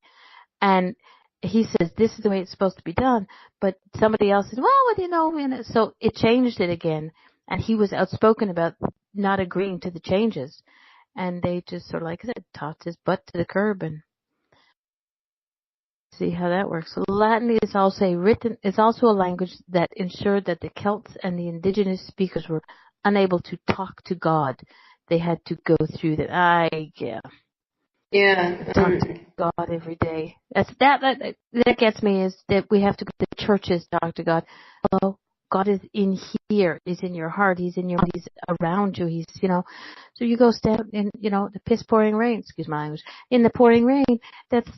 And he says, this is the way it's supposed to be done. But somebody else said, well, so it changed it again. And he was outspoken about not agreeing to the changes. And they just sort of, like I said, tossed his butt to the curb and see how that works. So Latin is also a language that ensured that the Celts and the indigenous speakers were unable to talk to God. They had to go through that. Yeah. Talk to God every day. That gets me, is that we have to go to the churches to talk to God. Hello, God is in here. He's in your heart. He's in your mind. He's around you. He's, so you go stand in, the piss pouring rain. Excuse my language. In the pouring rain, that's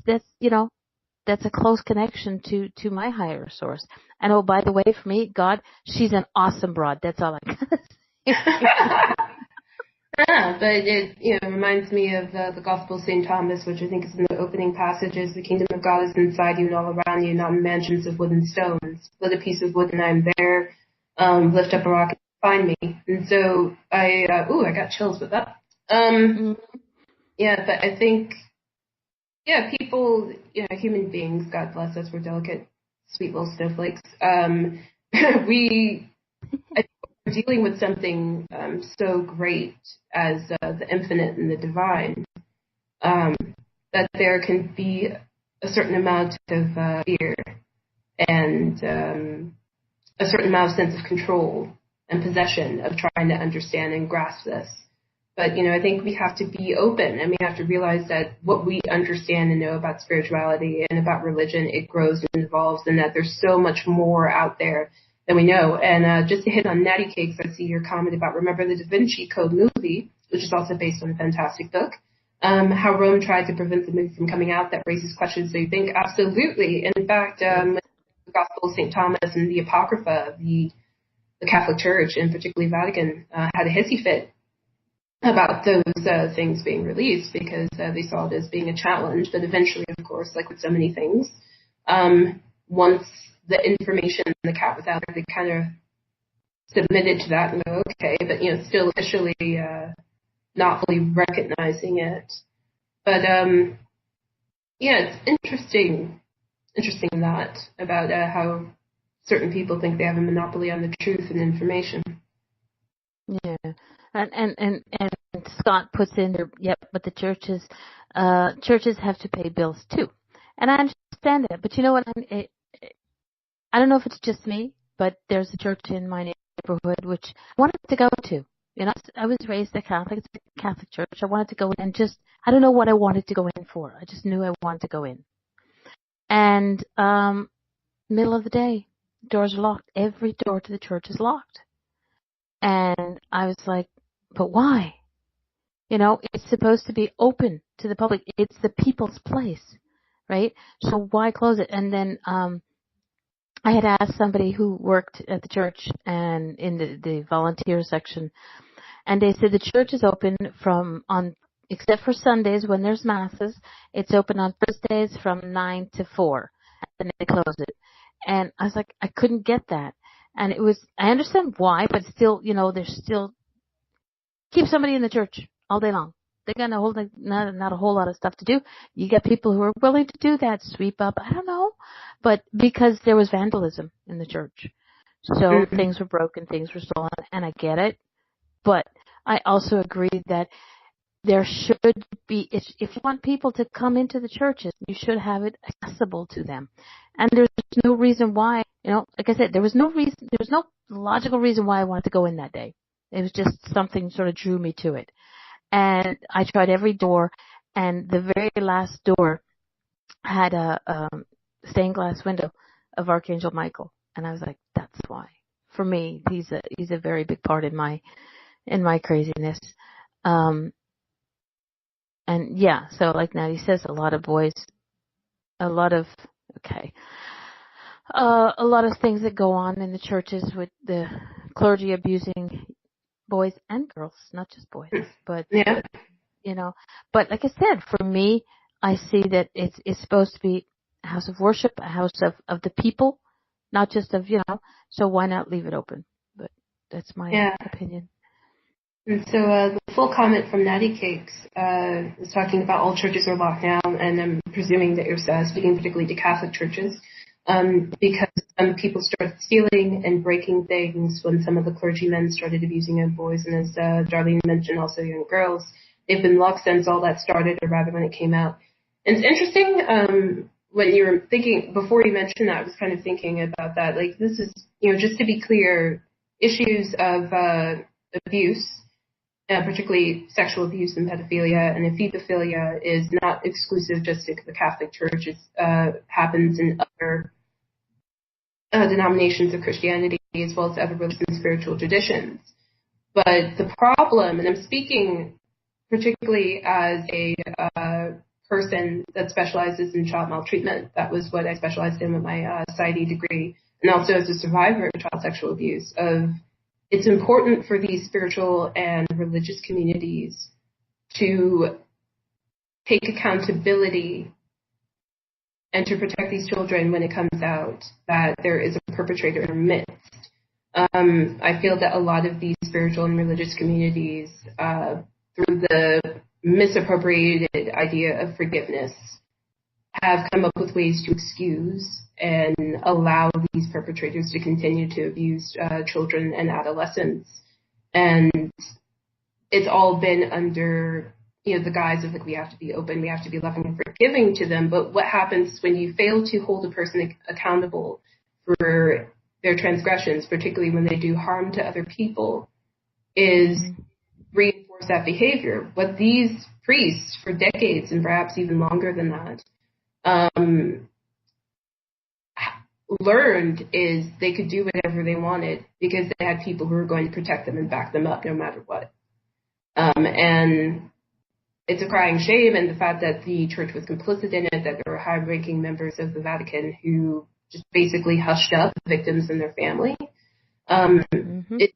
that's a close connection to my higher source. And oh, by the way, for me, God, she's an awesome broad. That's all I gotta say. Yeah, but it reminds me of the Gospel of St. Thomas, which I think is in the opening passages. The kingdom of God is inside you and all around you, not in mansions of wood and stones. Let a piece of wood and I am there. Lift up a rock and find me. And so I got chills with that. Yeah, but I think, people, human beings, God bless us, we're delicate, sweet little snowflakes. We're dealing with something so great as the infinite and the divine, that there can be a certain amount of fear and a certain amount of sense of control and possession of trying to understand and grasp this. But, I think we have to be open, and we have to realize that what we understand and know about spirituality and about religion, it grows and evolves, and that there's so much more out there than we know. And just to hit on Natty Cakes, I see your comment about Remember the Da Vinci Code movie, which is also based on a fantastic book. How Rome tried to prevent the movie from coming out. That raises questions. So you think absolutely. And in fact, the Gospel of St. Thomas and the Apocrypha of the Catholic Church, and particularly Vatican, had a hissy fit about those things being released because they saw it as being a challenge. But eventually, of course, like with so many things, once the information and the cat was out there, they kind of submitted to that and go, okay, but, still officially not fully recognizing it. But, it's interesting that about how certain people think they have a monopoly on the truth and information. Yeah. And Scott puts in there, yep, but the churches have to pay bills too. And I understand that, but you know what? I don't know if it's just me, but there's a church in my neighborhood which I wanted to go to. I was raised a Catholic. It's a Catholic church. I wanted to go in and I don't know what I wanted to go in for. I just knew I wanted to go in. And middle of the day, doors are locked. Every door to the church is locked. And I was like, but why? It's supposed to be open to the public. It's the people's place, right? So why close it? And then I had asked somebody who worked at the church and in the volunteer section, and they said the church is open except for Sundays when there's masses. It's open on Thursdays from 9 to 4, and then they close it. And I was like, I couldn't get that. And I understand why, but still, there's still, keep somebody in the church all day long. They got not a whole lot of stuff to do. You get people who are willing to do that, sweep up, I don't know. But because there was vandalism in the church. So things were broken, things were stolen, and I get it. But I also agree that there should be, if you want people to come into the churches, you should have it accessible to them. And there's no reason why, like I said, there was no logical reason why I wanted to go in that day. It was just something sort of drew me to it. And I tried every door, and the very last door had a stained glass window of Archangel Michael. And I was like, that's why. For me, he's a very big part in my craziness. And yeah, so like Natty says, a lot of things that go on in the churches with the clergy abusing boys and girls, not just boys, but yeah. But like I said, for me, I see that it's supposed to be a house of worship, a house of the people, not just of So why not leave it open? But that's my opinion. And so the full comment from Natty Cakes is talking about all churches are locked down, and I'm presuming that you're speaking particularly to Catholic churches, because people started stealing and breaking things when some of the clergymen started abusing young boys, and as Darlene mentioned, also young girls. They've been locked since all that started, or rather when it came out. And it's interesting, when you were thinking, before you mentioned that, I was kind of thinking about that. Like, this is, just to be clear, issues of abuse particularly sexual abuse and pedophilia and ephebophilia, is not exclusive just to the Catholic Church. It happens in other denominations of Christianity as well as other religious and spiritual traditions. But the problem, and I'm speaking particularly as a person that specializes in child maltreatment. That was what I specialized in with my Psy.D degree, and also as a survivor of child sexual abuse. It's important for these spiritual and religious communities to take accountability and to protect these children when it comes out that there is a perpetrator in their midst. I feel that a lot of these spiritual and religious communities, through the misappropriated idea of forgiveness, have come up with ways to excuse and allow these perpetrators to continue to abuse children and adolescents. And it's all been under the guise of, like, we have to be open, we have to be loving and forgiving to them. But what happens when you fail to hold a person accountable for their transgressions, particularly when they do harm to other people, is reinforce that behavior. What these priests, for decades and perhaps even longer than that, learned is they could do whatever they wanted because they had people who were going to protect them and back them up no matter what. And it's a crying shame, and the fact that the church was complicit in it, that there were high-ranking members of the Vatican who just basically hushed up victims and their family. It's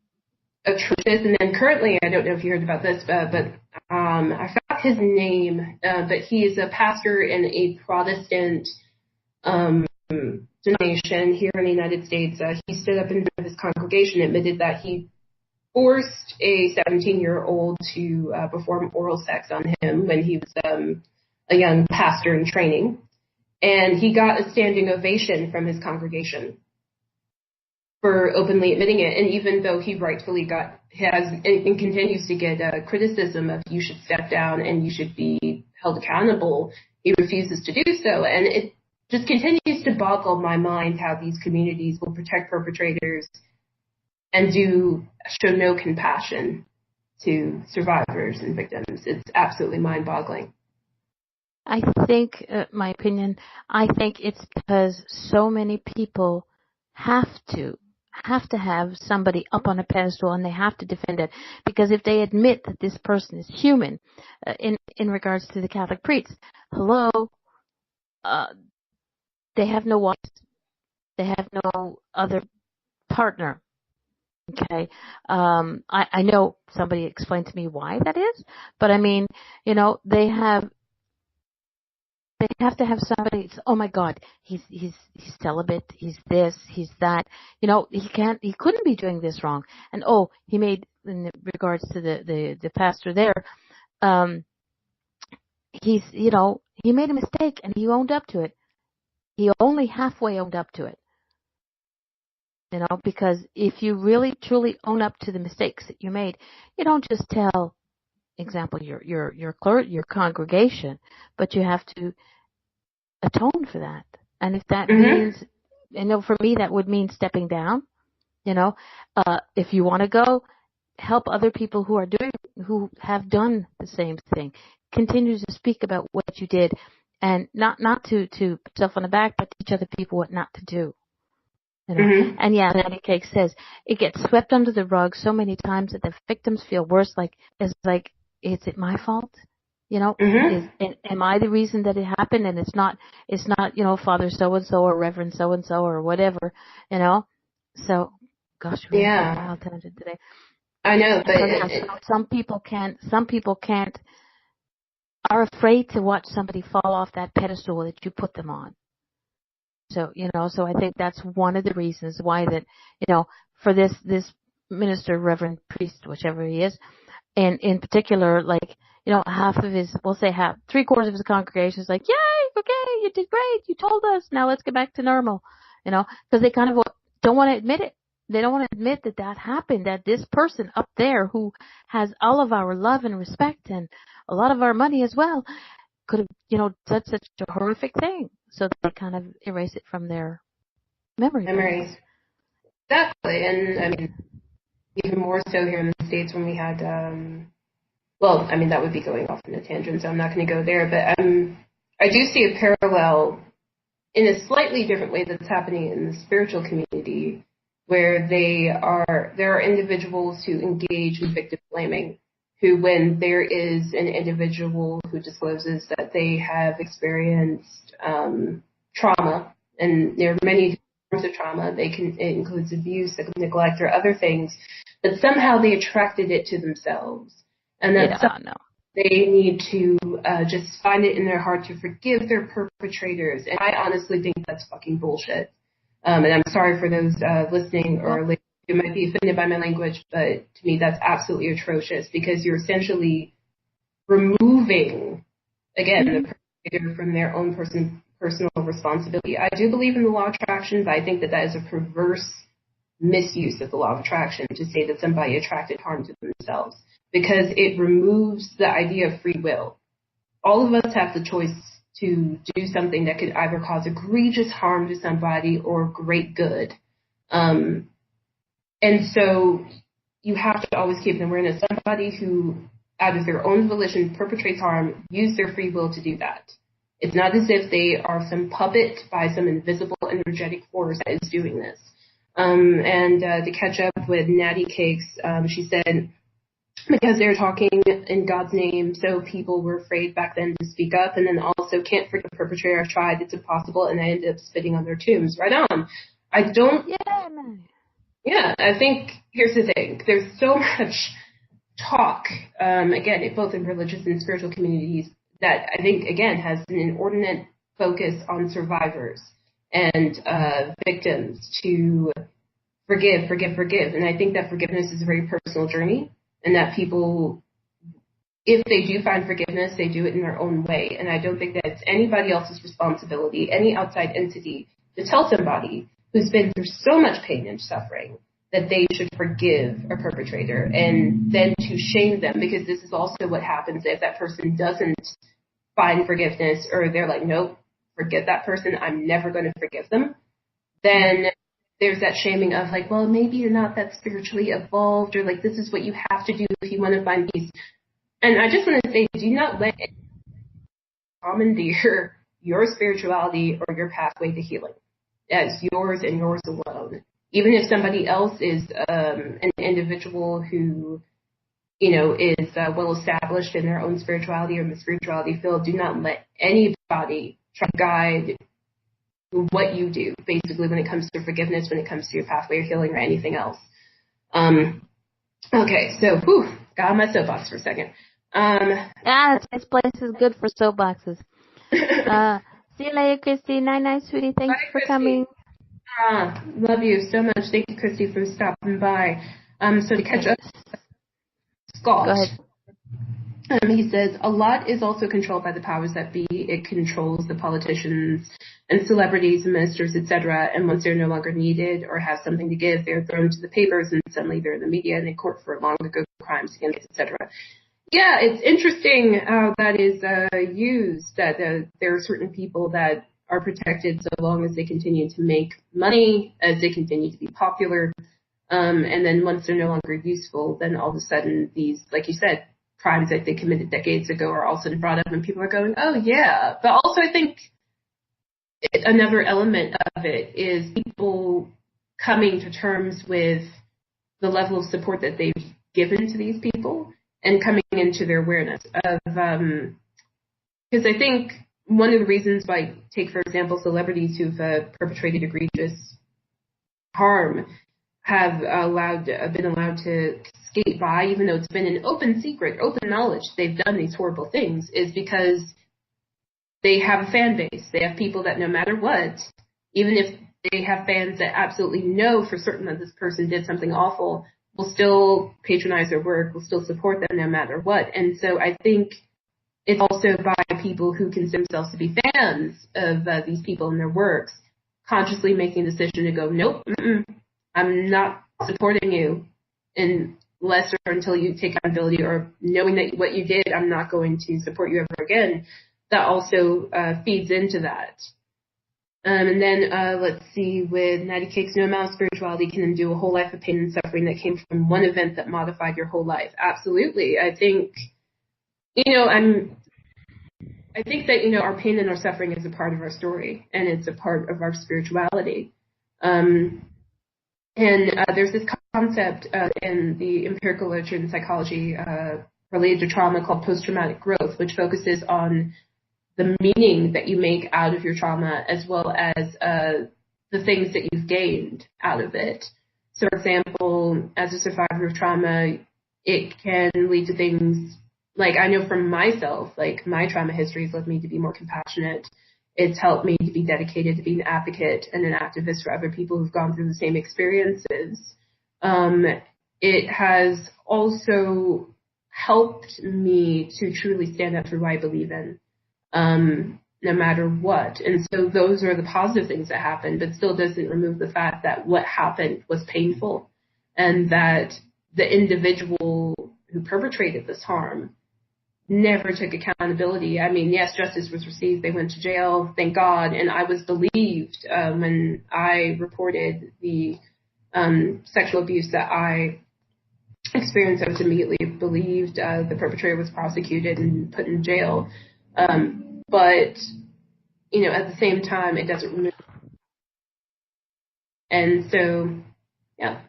atrocious. And then currently, I don't know if you heard about this, but I forgot his name, but he is a pastor in a Protestant denomination here in the United States. He stood up in front of his congregation, admitted that he forced a 17-year-old to perform oral sex on him when he was a young pastor in training. And he got a standing ovation from his congregation for openly admitting it. And even though he rightfully has and continues to get criticism of you should step down and you should be held accountable, he refuses to do so. And it just continues to boggle my mind how these communities will protect perpetrators and show no compassion to survivors and victims. It's absolutely mind-boggling. I think, my opinion, I think it's because so many people have to have somebody up on a pedestal, and they have to defend it. Because if they admit that this person is human, in regards to the Catholic priests, they have no wife, they have no other partner. Okay, I know somebody explained to me why that is, but I mean, they have to have somebody. Oh my God, he's celibate. He's this. He's that. He couldn't be doing this wrong. And he made, in regards to the pastor there, he made a mistake and he owned up to it. He only halfway owned up to it. Because if you really truly own up to the mistakes that you made, you don't just tell, example, your congregation, but you have to atone for that. And if that means, for me, that would mean stepping down. If you want to go, help other people who have done the same thing. Continue to speak about what you did, and not to pat yourself on the back, but teach other people what not to do. And yeah, Natty Cake says it gets swept under the rug so many times that the victims feel worse. Is it my fault? Am I the reason that it happened? And it's not, Father so and so or Reverend so and so or whatever. So, gosh, we're wild tangent today. I know, but some people can't, are afraid to watch somebody fall off that pedestal that you put them on. So, so I think that's one of the reasons why that, for this minister, reverend, priest, whichever he is, and in particular, half of his, we'll say half, 3/4 of his congregation is like, yay, okay, you did great, you told us, now let's get back to normal, because they kind of don't want to admit it. They don't want to admit that happened, that this person up there who has all of our love and respect and a lot of our money as well could have, done such a horrific thing. So they kind of erase it from their memories. Exactly. And I mean, even more so here in the States when we had well, I mean, that would be going off on a tangent, so I'm not going to go there, but I do see a parallel in a slightly different way that's happening in the spiritual community, where there are individuals who engage in victim blaming, who, when there is an individual who discloses that they have experienced trauma, and there are many forms of trauma, it includes abuse, neglect, or other things, but somehow they attracted it to themselves. And that's they need to just find it in their heart to forgive their perpetrators. And I honestly think that's fucking bullshit. And I'm sorry for those listening or who might be offended by my language, but to me that's absolutely atrocious, because you're essentially removing, again, the perpetrator from their own personal responsibility. I do believe in the law of attraction, but I think that is a perverse misuse of the law of attraction to say that somebody attracted harm to themselves, because it removes the idea of free will. All of us have the choice to do something that could either cause egregious harm to somebody or great good. And so you have to always keep in awareness somebody who, out of their own volition, perpetrates harm, use their free will to do that. It's not as if they are some puppet by some invisible energetic force that is doing this. And to catch up with Natty Cakes, she said, because they were talking in God's name, so people were afraid back then to speak up, and then also can't forget the perpetrator. I've tried, it's impossible, and I ended up spitting on their tombs. Right on. I don't... Yeah, I think, here's the thing. There's so much talk, again, both in religious and spiritual communities, that I think, again, has an inordinate focus on survivors and victims to forgive. And I think that forgiveness is a very personal journey, and that people, if they do find forgiveness, they do it in their own way. And I don't think that it's anybody else's responsibility, any outside entity, to tell somebody who's been through so much pain and suffering that they should forgive a perpetrator, and then to shame them, because this is also what happens if that person doesn't find forgiveness, or they're like, nope, forget that person, I'm never going to forgive them. Then there's that shaming of like, well, maybe you're not that spiritually evolved, or like, this is what you have to do if you want to find peace. And I just want to say, do not let it commandeer your spirituality or your pathway to healing. That's yours and yours alone. Even if somebody else is an individual who, is well established in their own spirituality or in the spirituality field, do not let anybody try to guide what you do, basically, when it comes to forgiveness, when it comes to your pathway of healing or anything else. Okay, so, got on my soapbox for a second. This place is good for soapboxes. See you later, Christy. Night, sweetie. Thanks for coming. Love you so much. Thank you, Christy, for stopping by. So to catch up, Scott. Go ahead. He says, a lot is also controlled by the powers that be. It controls the politicians and celebrities and ministers, etc. And once they're no longer needed or have something to give, they're thrown to the papers, and suddenly they're in the media and in court for long ago crimes against, etc. Yeah, it's interesting how that is used, that there are certain people that are protected so long as they continue to make money, as they continue to be popular. And then once they're no longer useful, then all of a sudden these, like you said, crimes that they committed decades ago are all of a sudden brought up, and people are going, oh yeah. But also I think another element of it is people coming to terms with the level of support that they've given to these people, and coming into their awareness of, because I think one of the reasons why, take for example, celebrities who've perpetrated egregious harm have been allowed to skate by, even though it's been an open secret, open knowledge they've done these horrible things, is because they have a fan base. They have people that no matter what, even if they have fans that absolutely know for certain that this person did something awful, will still patronize their work, will still support them no matter what. And so I think it's also by people who consider themselves to be fans of these people and their works, consciously making a decision to go, nope, I'm not supporting you unless or until you take accountability, or knowing that what you did, I'm not going to support you ever again. That also feeds into that. And then let's see, with Natty Cakes, no amount of spirituality can undo a whole life of pain and suffering that came from one event that modified your whole life. Absolutely. I think I think that, our pain and our suffering is a part of our story, and it's a part of our spirituality. And there's this concept in the empirical literature in psychology related to trauma called post-traumatic growth, which focuses on the meaning that you make out of your trauma as well as the things that you've gained out of it. So, for example, as a survivor of trauma, it can lead to things like, I know from myself, like my trauma history has led me to be more compassionate. It's helped me to be dedicated to being an advocate and an activist for other people who've gone through the same experiences. It has also helped me to truly stand up for what I believe in, no matter what. And so those are the positive things that happened, but still doesn't remove the fact that what happened was painful and that the individual who perpetrated this harm never took accountability. I mean, yes, justice was received. They went to jail, thank God, and I was believed when I reported the sexual abuse that I experienced. I was immediately believed. The perpetrator was prosecuted and put in jail. But, at the same time, it doesn't remove. And so, yeah.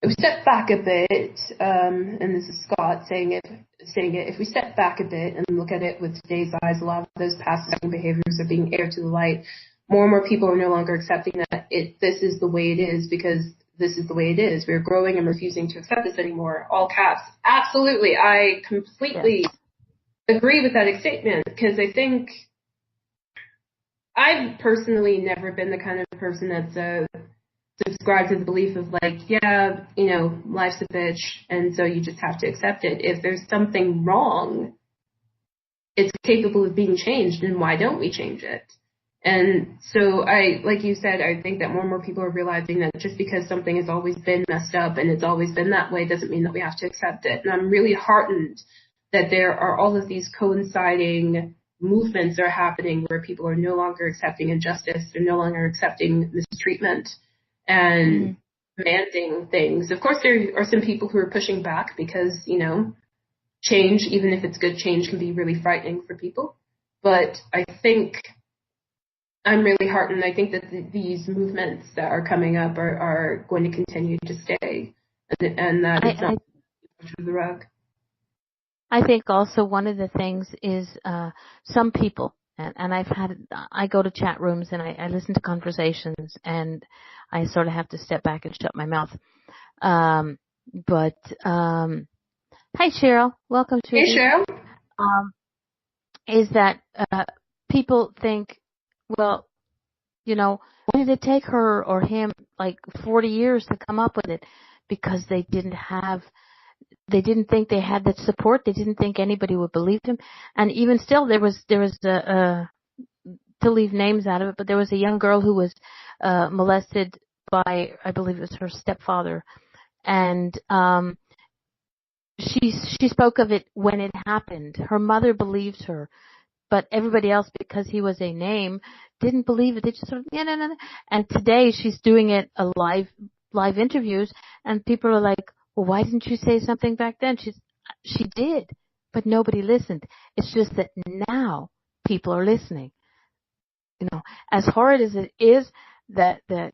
If we step back a bit, and this is Scott saying it, if we step back a bit and look at it with today's eyes, a lot of those past behaviors are being aired to the light. More and more people are no longer accepting that this is the way it is because this is the way it is. We're growing and refusing to accept this anymore. All caps. Absolutely. I completely agree with that statement because I think I've personally never been the kind of person that's subscribe to the belief of like, yeah, life's a bitch, and so you just have to accept it. If there's something wrong, it's capable of being changed, and why don't we change it? And so like you said, I think that more and more people are realizing that just because something has always been messed up and it's always been that way doesn't mean that we have to accept it. And I'm really heartened that there are all of these coinciding movements that are happening where people are no longer accepting injustice, they're no longer accepting mistreatment and demanding things. Of course, there are some people who are pushing back because, change, even if it's good change, can be really frightening for people. But I think I'm really heartened. I think that these movements that are coming up are going to continue to stay, and that it's not under the rug. I think also one of the things is some people, and I go to chat rooms and I listen to conversations and I sort of have to step back and shut my mouth. Hi Cheryl, welcome to Hey Cheryl. Is that people think, well, why did it take her or him like 40 years to come up with it? Because they didn't think they had that support. They didn't think anybody would believe them. And even still, there was to leave names out of it, but there was a young girl who was molested by, I believe it was her stepfather. And she spoke of it when it happened. Her mother believed her, but everybody else, because he was a name, didn't believe it. They just sort of, no. And today she's doing it live interviews, and people are like, well, why didn't you say something back then? She did, but nobody listened. It's just that now people are listening. As hard as it is that the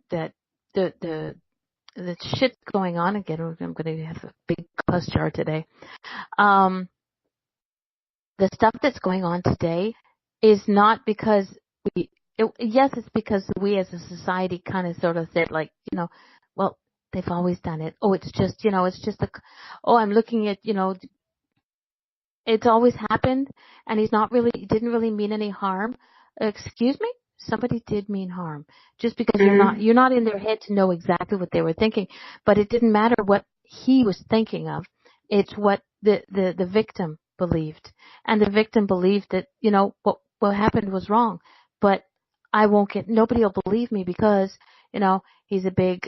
shit going on again. I'm going to have a big plus jar today. The stuff that's going on today is not because it's because we as a society kind of sort of said like, well, they've always done it. Oh, it's just, I'm looking at, it's always happened and he didn't really mean any harm. Excuse me? Somebody did mean harm. Just because you're not in their head to know exactly what they were thinking, but it didn't matter what he was thinking of. It's what the victim believed. And the victim believed that, what happened was wrong. But nobody will believe me because, he's a big,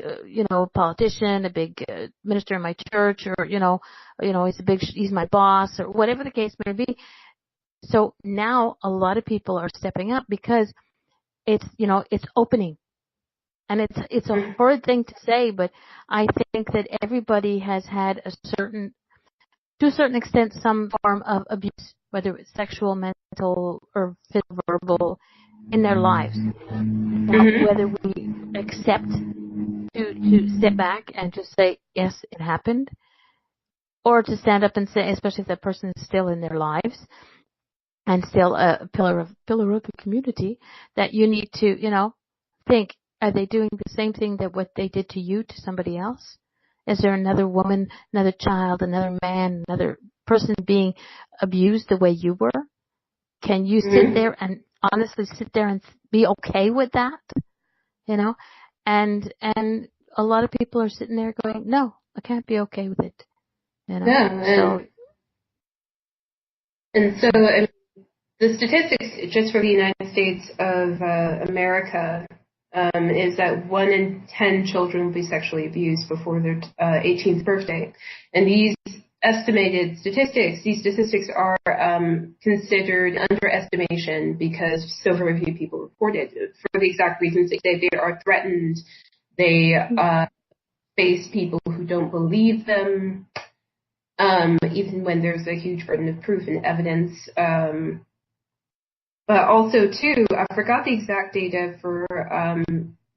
politician, a big minister in my church, or, he's my boss, or whatever the case may be. So now a lot of people are stepping up because it's opening. And it's a hard thing to say, but I think that everybody has had a certain to a certain extent, some form of abuse, whether it's sexual, mental, or physical, verbal, in their lives. Now, whether we accept to step back and just say, yes, it happened, or to stand up and say, especially if that person is still in their lives and still a pillar of the community, that you need to, think, are they doing the same thing that what they did to you to somebody else? Is there another woman, another child, another man, another person being abused the way you were? Can you sit there and honestly sit there and be okay with that? And a lot of people are sitting there going, no, I can't be okay with it. Yeah, so the statistics just for the United States of America is that 1 in 10 children will be sexually abused before their 18th birthday. And these statistics are considered underestimation because so very few people report it for the exact reasons they are threatened. They face people who don't believe them, even when there's a huge burden of proof and evidence. But also, too, I forgot the exact data for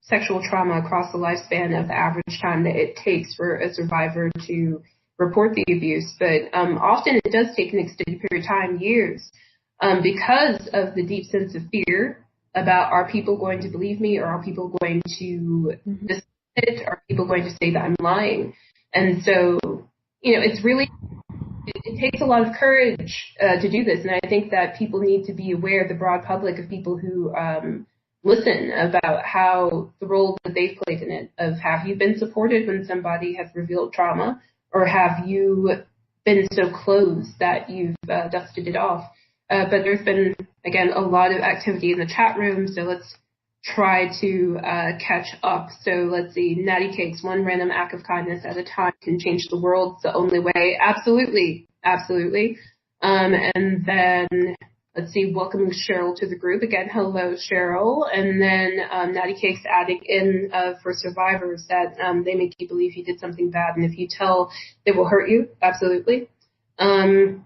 sexual trauma across the lifespan of the average time that it takes for a survivor to report the abuse. But often it does take an extended period of time, years, because of the deep sense of fear about, are people going to believe me, or are people going to dismiss it? Are people going to say that I'm lying? And so, it's really, it takes a lot of courage to do this, and I think that people need to be aware, the broad public, of people who listen, about how the role that they've played in it. Of, have you been supported when somebody has revealed trauma, or have you been so closed that you've dusted it off? But there's been, again, a lot of activity in the chat room, so let's try to catch up. So let's see, Natty Cakes, one random act of kindness at a time can change the world. It's the only way. Absolutely. And then, let's see, welcoming Cheryl to the group. Again, hello, Cheryl. And then Natty Cakes adding in for survivors that they make you believe you did something bad, and if you tell, they will hurt you. Absolutely. And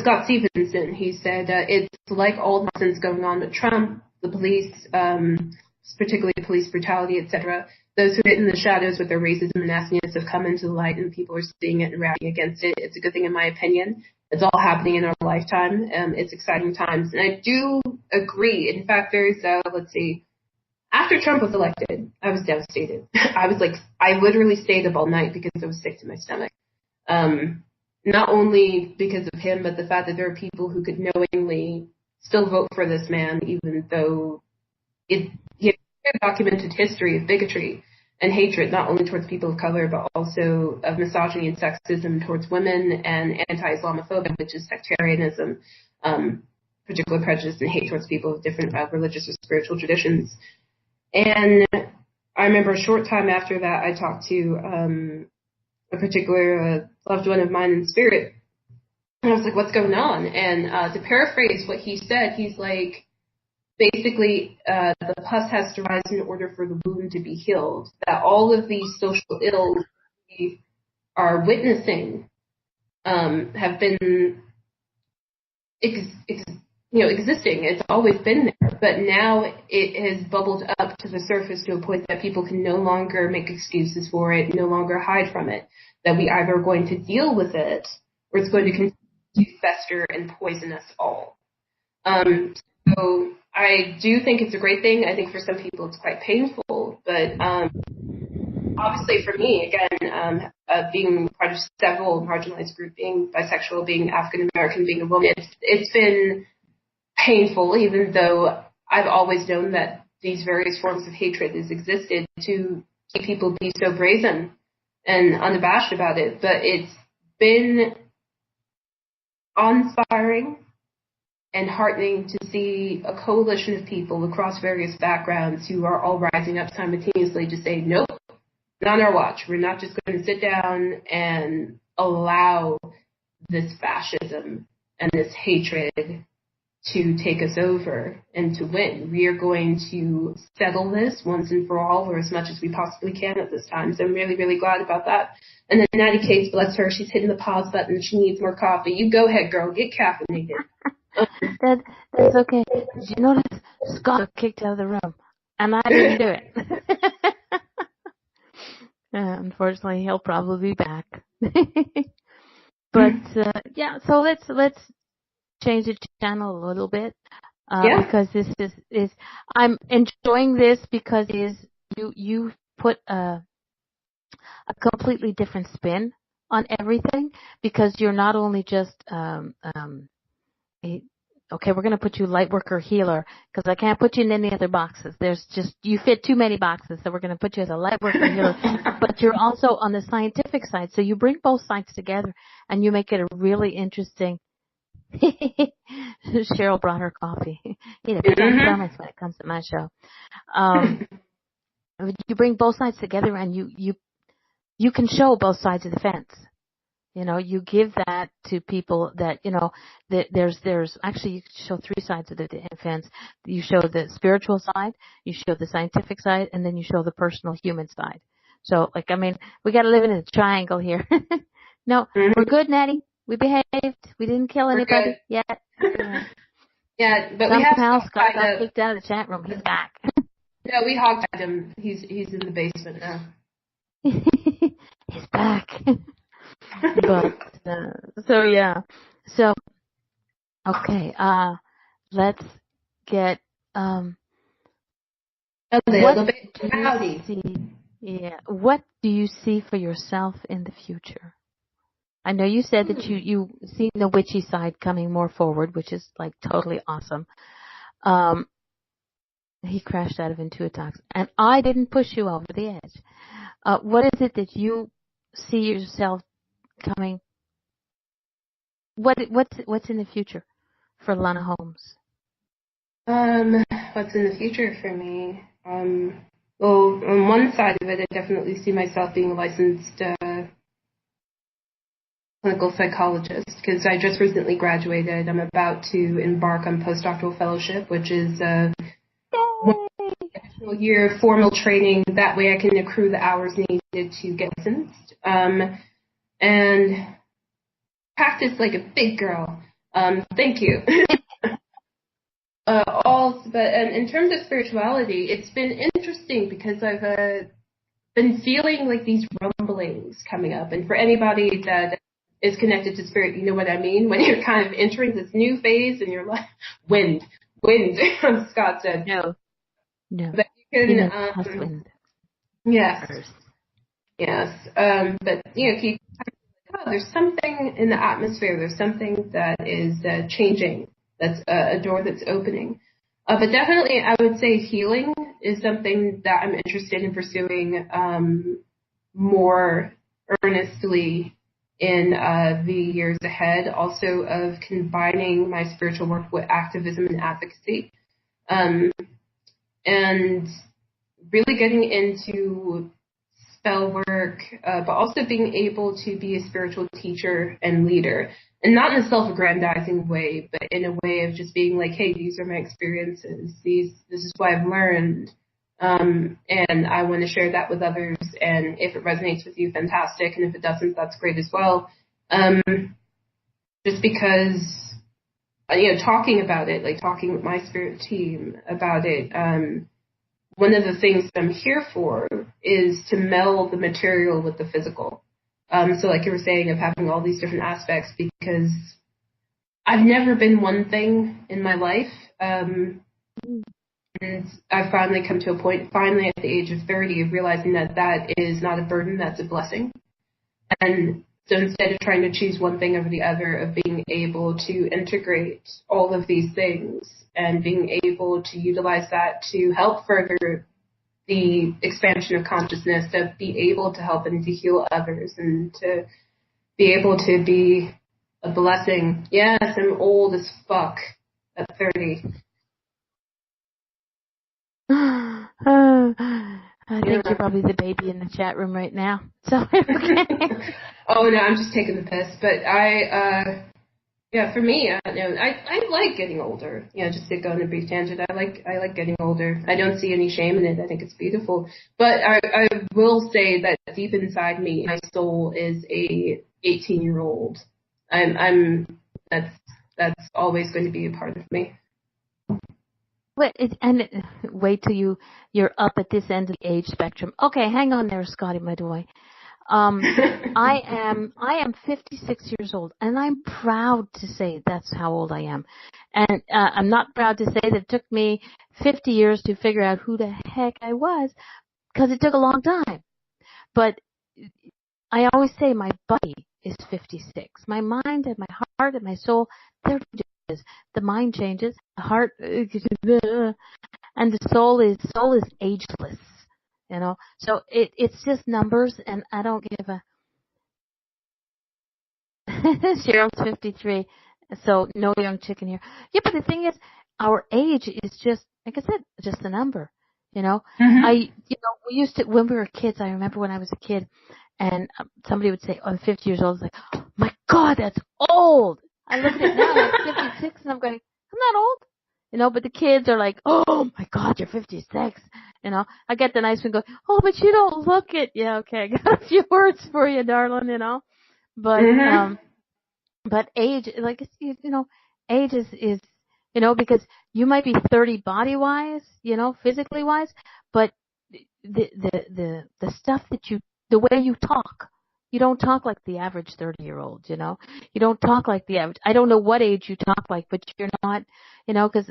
Scott Stevenson, he said, it's like all nonsense going on with Trump, the police, particularly police brutality, etc. Those who hid in the shadows with their racism and nastiness have come into the light, and people are seeing it and reacting against it. It's a good thing, in my opinion. It's all happening in our lifetime. It's exciting times. And I do agree. In fact, there's, let's see, after Trump was elected, I was devastated. I literally stayed up all night because I was sick to my stomach. Not only because of him, but the fact that there are people who could knowingly still vote for this man, even though he has a documented history of bigotry and hatred, not only towards people of color, but also of misogyny and sexism towards women, and anti-Islamophobia, which is sectarianism, particular prejudice and hate towards people of different religious or spiritual traditions. And I remember a short time after that, I talked to a particular loved one of mine in spirit, and I was like, what's going on? And to paraphrase what he said, he's like, basically, the pus has to rise in order for the wound to be healed. That all of these social ills we are witnessing have been existing. It's always been there, but now it has bubbled up to the surface to a point that people can no longer make excuses for it, no longer hide from it. That we either are going to deal with it, or it's going to continue to fester and poison us all. So I do think it's a great thing. I think for some people it's quite painful, but obviously for me, again, being part of several marginalized groups, being bisexual, being African American, being a woman, it's been painful, even though I've always known that these various forms of hatred has existed to keep people be so brazen and unabashed about it. But it's been awe-inspiring and heartening to see a coalition of people across various backgrounds who are all rising up simultaneously to say, nope, not on our watch. We're not just going to sit down and allow this fascism and this hatred to take us over and to win. We are going to settle this once and for all, or as much as we possibly can at this time. So I'm really, really glad about that. And then Natty Case, bless her, she's hitting the pause button. She needs more coffee. You go ahead, girl. Get caffeinated. That's okay. Did you notice Scott got kicked out of the room? And I didn't do it. Unfortunately, he'll probably be back. But, yeah, so let's change the channel a little bit. Because this is I'm enjoying this because you put a completely different spin on everything, because you're not only just okay, we're going to put you light worker healer, because I can't put you in any other boxes. You fit too many boxes, so we're going to put you as a light worker healer. But you're also on the scientific side, so you bring both sides together and you make it a really interesting. Cheryl brought her coffee. You know, comments when it comes to my show. You bring both sides together and you can show both sides of the fence. You know, you give that to people that, you know, that there's actually, you show three sides of the fence. You show the spiritual side, you show the scientific side, and then you show the personal human side. So, like, I mean, we got to live in a triangle here. No, we're good, Natty. We behaved. We didn't kill anybody yet. Yeah, but somehow Scott got kicked out of the chat room. He's back. No, we hogtied him. He's in the basement now. He's back. But so yeah, so okay. Let's get a little bit cloudy. Yeah, what do you see for yourself in the future? I know you said that you see the witchy side coming more forward, which is like totally awesome. He crashed out of intuitalks, and I didn't push you over the edge. What is it that you see yourself coming? What's in the future for Lana Holmes? What's in the future for me? Well, on one side of it, I definitely see myself being a licensed clinical psychologist, because I just recently graduated. I'm about to embark on postdoctoral fellowship, which is a year of formal training. That way I can accrue the hours needed to get licensed. And practice like a big girl. Thank you. But in terms of spirituality, it's been interesting because I've been feeling like these rumblings coming up. And for anybody that is connected to spirit, you know what I mean? When you're kind of entering this new phase and you're like, wind, Scott said. No. But you can, wind. Yes. Yes. But, you know, keep, there's something in the atmosphere. There's something that is changing. That's a door that's opening. But definitely, I would say healing is something that I'm interested in pursuing more earnestly in the years ahead. Also, of combining my spiritual work with activism and advocacy, and really getting into spell work, but also being able to be a spiritual teacher and leader. And not in a self-aggrandizing way, but in a way of just being like, hey, these are my experiences. This is what I've learned. And I want to share that with others. And if it resonates with you, fantastic. And if it doesn't, that's great as well. Just because, you know, talking about it, like talking with my spirit team about it, one of the things that I'm here for is to meld the material with the physical. So like you were saying, of having all these different aspects, because I've never been one thing in my life. And I've finally come to a point, finally at the age of 30, of realizing that that is not a burden, that's a blessing. And so instead of trying to choose one thing over the other, of being able to integrate all of these things and being able to utilize that to help further the expansion of consciousness, to be able to help and to heal others, and to be able to be a blessing. Yes, I'm old as fuck at 30. I think you're probably the baby in the chat room right now. So okay. Oh no, I'm just taking the piss. But Yeah, for me, I like getting older. Just to go on a brief tangent, I like getting older. I don't see any shame in it. I think it's beautiful. But I will say that deep inside me, my soul is a 18-year-old. I'm that's always going to be a part of me. Wait till you're up at this end of the age spectrum. Okay, hang on there, Scotty, my boy. I am 56 years old, and I'm proud to say that's how old I am. And I'm not proud to say that it took me 50 years to figure out who the heck I was, because it took a long time. But I always say my body is 56. My mind and my heart and my soul, they're changes. The mind changes, the heart, and the soul is ageless. So it's just numbers, and I don't give a. Cheryl's 53, so no young chicken here. Yeah, but the thing is, our age is just, like I said, just a number. Mm-hmm. We used to, when we were kids, I remember when I was a kid, and somebody would say, I'm 50 years old. It's like, oh, my God, that's old. I look at it now, I'm 56, and I'm going, I'm not old. But the kids are like, oh, my God, you're 56. I get the nice one going, oh, but you don't look it. Yeah, okay, I got a few words for you, darling, But, Mm-hmm. But age, like, age is, because you might be 30 body-wise, physically wise, but the stuff the way you talk, you don't talk like the average 30-year-old, You don't talk like the average. I don't know what age you talk like, but you're not, because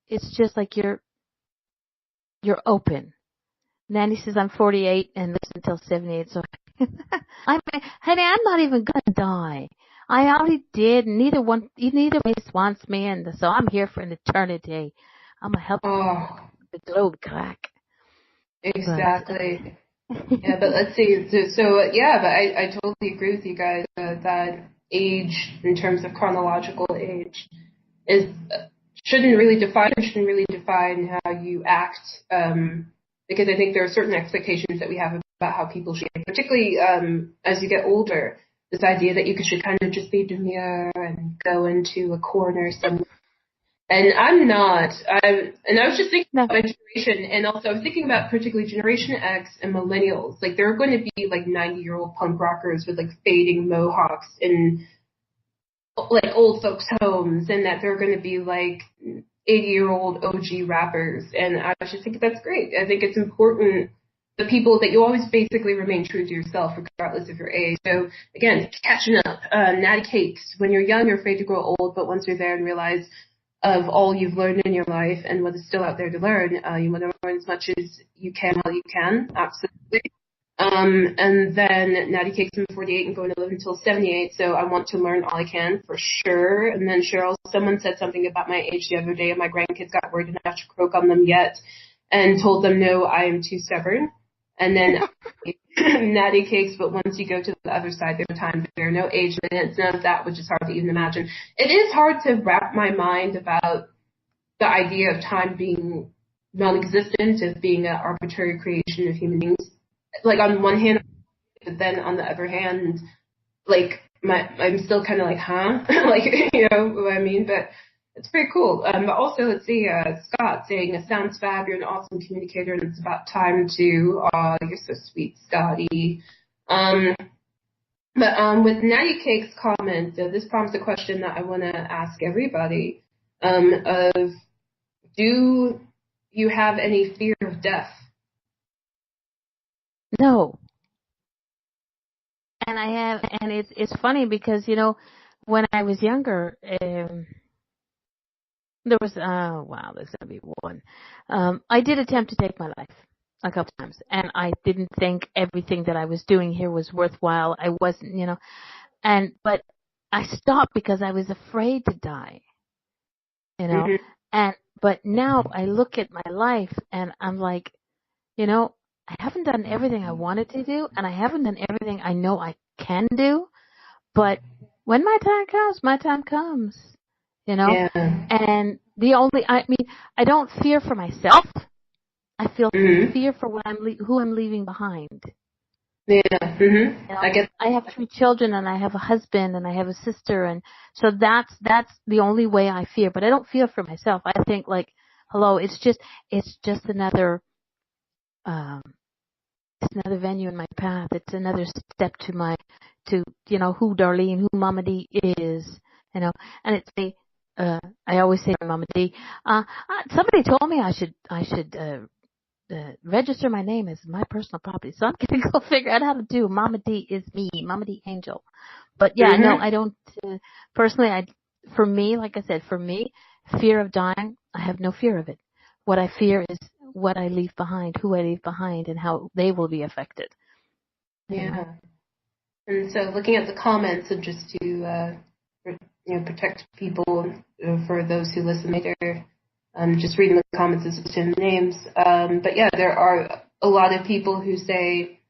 it's just like you're open. Nanny says I'm 48 and lives until 78, so honey, I'm not even gonna die. I already did. Neither race wants me, and so I'm here for an eternity. I'm gonna help the globe crack. Exactly. Yeah, but let's see. But I totally agree with you guys that age, in terms of chronological age, is shouldn't really define how you act. Because I think there are certain expectations that we have about how people should, particularly as you get older. This idea that you should kind of just be demure and go into a corner somewhere. And I'm not. And I was just thinking about my generation, and also I was thinking about particularly Generation X and millennials. Like, there are going to be like 90-year-old punk rockers with like fading mohawks in like old folks' homes, and that there are going to be like 80-year-old OG rappers. And I just think that's great. I think it's important, the people that you always basically remain true to yourself regardless of your age. So again, catching up, natty cakes. When you're young, you're afraid to grow old, but once you're there and realize of all you've learned in your life and what is still out there to learn, you want to learn as much as you can while you can. Absolutely. And then Natty Cakes, I'm 48 and going to live until 78, so I want to learn all I can for sure. And then Cheryl, someone said something about my age the other day, and my grandkids got worried enough to croak on them yet, and told them, no, I am too stubborn. And then Natty Cakes, but once you go to the other side, there are times there are no age limits, none of that, which is hard to even imagine. It is hard to wrap my mind about the idea of time being non-existent, of being an arbitrary creation of human beings. Like, on one hand, but then on the other hand, like, I'm still kind of like, huh? Like, you know what I mean? But it's pretty cool. But also, let's see, Scott saying, it sounds fab, you're an awesome communicator, and it's about time to, you're so sweet, Scotty. But with Natty Cake's comment, this prompts a question that I want to ask everybody, of, do you have any fear of death? No. And it's funny because, when I was younger, there was, wow, there's going to be one. I did attempt to take my life a couple times, and I didn't think everything that I was doing here was worthwhile. I wasn't, but I stopped because I was afraid to die, Mm-hmm. But now I look at my life and I'm like, I haven't done everything I wanted to do, and I haven't done everything I know I can do, but when my time comes, Yeah. and I don't fear for myself. I feel Mm-hmm. fear for who I'm leaving behind. Yeah. Mhm. You know, I get. I have 3 children and I have a husband and I have a sister, and so that's the only way I fear. But I don't fear for myself. I think like, hello, it's just um it's another venue in my path. It's another step to who Darlene, who Mama D is, and it's I always say Mama D. Somebody told me I should register my name as my personal property. So I'm going to go figure out how to do. Mama D is me, Mama D Angel. But yeah, no, Mhm. I don't, personally, for me, like I said, for me, fear of dying, I have no fear of it. What I fear is what I leave behind, who I leave behind, and how they will be affected. Yeah. And so, looking at the comments, and just to protect people for those who listen later, just reading the comments as opposed to the names. But yeah, there are a lot of people who say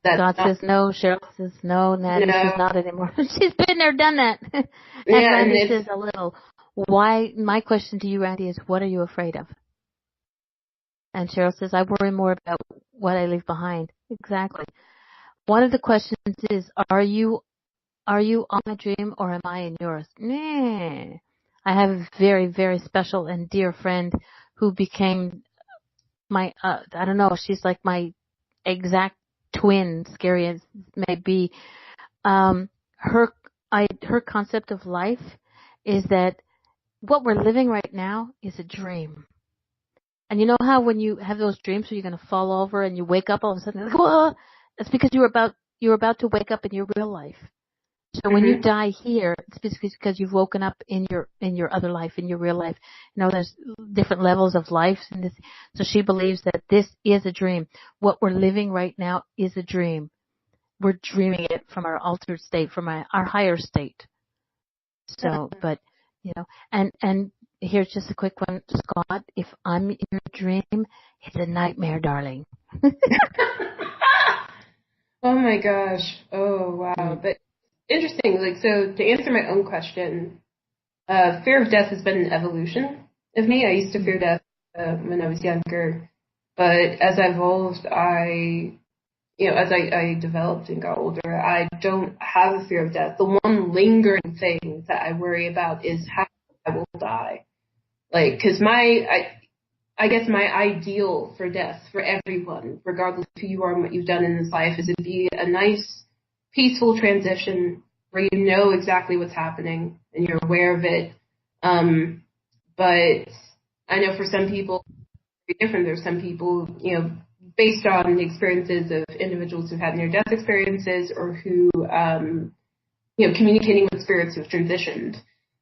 that Scott says no. Cheryl says no. Natty says no. not anymore. She's been there, done that. And Yeah, and Randy it's says a little. Why? My question to you, Randy, is what are you afraid of? And Cheryl says, I worry more about what I leave behind. Exactly. One of the questions is, are you on my dream or am I in yours? Nah. I have a very, very special and dear friend who became my, I don't know, she's like my exact twin, scary as it may be. Her concept of life is that what we're living right now is a dream. And you know how when you have those dreams where you're going to fall over and you wake up all of a sudden, like, whoa, it's because you're about to wake up in your real life. So when you mhm. die here, it's because you've woken up in your other life, in your real life. You know, there's different levels of life in this. So she believes that this is a dream. What we're living right now is a dream. We're dreaming it from our altered state, from our higher state. So, but, and here's just a quick one, Scott. If I'm in your dream, it's a nightmare, darling. Oh my gosh. Oh wow. Mm. But interesting. Like, so to answer my own question, fear of death has been an evolution of me. I used to fear Mm. death when I was younger, but as I evolved, as I developed and got older, I don't have a fear of death. The one lingering thing that I worry about is how I will die. Like, because I guess my ideal for death for everyone, regardless of who you are and what you've done in this life, is to be a nice, peaceful transition where you know exactly what's happening and you're aware of it. But I know for some people, it's different. There's some people, based on the experiences of individuals who've had near-death experiences or who, communicating with spirits who've transitioned,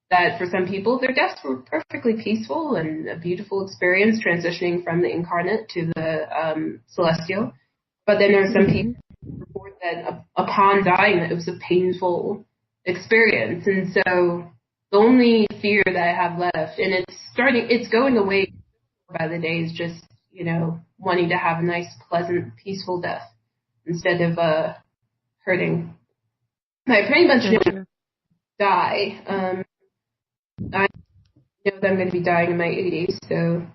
that for some people their deaths were perfectly peaceful and a beautiful experience transitioning from the incarnate to the celestial. But then there are some people Mm-hmm. who report that upon dying that it was a painful experience. And so the only fear that I have left, and it's going away by the day, is just, wanting to have a nice, pleasant, peaceful death instead of hurting. I pretty much So know true. die. I know that I'm going to be dying in my 80s, so,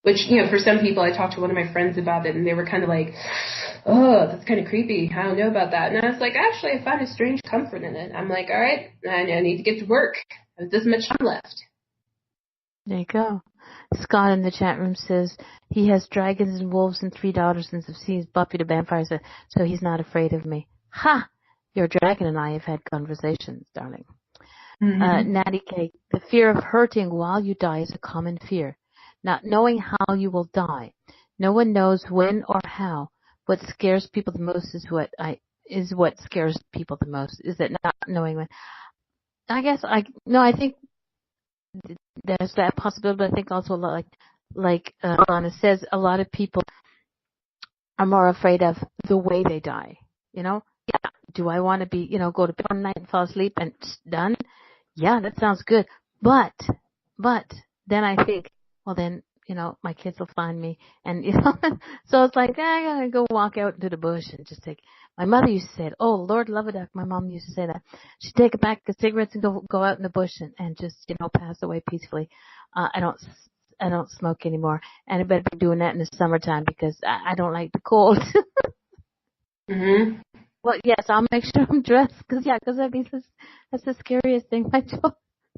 which, for some people, I talked to one of my friends about it, and they were kind of like, oh, that's kind of creepy. I don't know about that. And I was like, actually, I find a strange comfort in it. I'm like, all right, I need to get to work. There's this much time left. There you go. Scott in the chat room says he has dragons and wolves and 3 daughters and sees Buffy the vampire, so he's not afraid of me. Ha! Your dragon and I have had conversations, darling. Mm-hmm. Natty K, the fear of hurting while you die is a common fear. Not knowing how you will die. No one knows when or how. What scares people the most is what scares people the most. Is that not knowing when? I think there's that possibility, but I think also like Lana says, a lot of people are more afraid of the way they die. Yeah, do I want to go to bed one night and fall asleep and done? Yeah, that sounds good. But then I think, well then, my kids will find me and, so it's like, I gotta go walk out into the bush and just take, my mother used to say it, oh Lord love a duck, my mom used to say that. She'd take a pack of cigarettes and go out in the bush and just, pass away peacefully. I don't smoke anymore and I better be doing that in the summertime because I don't like the cold. Mhm. Well, yes, I'll make sure I'm dressed, because that's the scariest thing.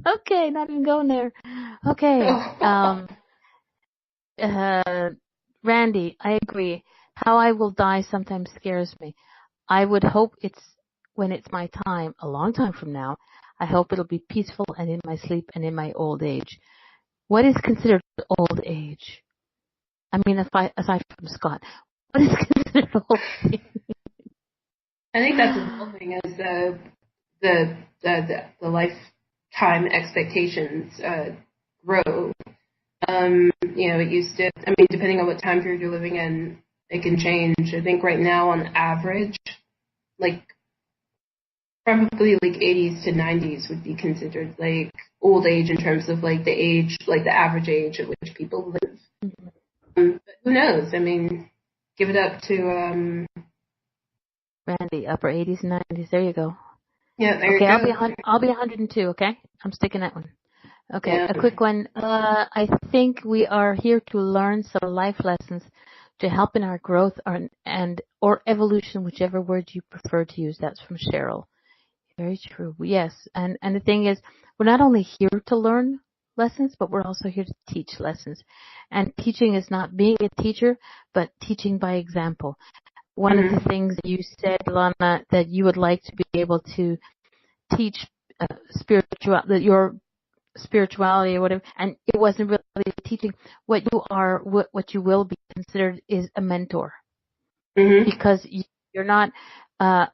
Okay, not even going there. Okay, Oh. uh, Randy, I agree. How I will die sometimes scares me. I would hope when it's my time, a long time from now, I hope it'll be peaceful and in my sleep and in my old age. What is considered old age? I mean, aside from Scott, what is considered old age? I think that's evolving as the lifetime expectations grow. It used to. I mean, depending on what time period you're living in, it can change. I think right now, on average, like probably like 80s to 90s would be considered like old age in terms of like the age, like the average age at which people live. But who knows? I mean, give it up to Randy, upper 80s and 90s. There you go. yeah, there Okay, you go. I'll be 102. Okay, I'm sticking that one. Okay, Yeah. a quick one. I think we are here to learn some life lessons to help in our growth or evolution, whichever word you prefer to use. That's from Cheryl. Very true. Yes, and the thing is, we're not only here to learn lessons, but we're also here to teach lessons. And teaching is not being a teacher, but teaching by example. One of the things that you said, Lana, that you would like to be able to teach your spirituality or whatever, and it wasn't really teaching. What you will be considered is a mentor, because you're not. I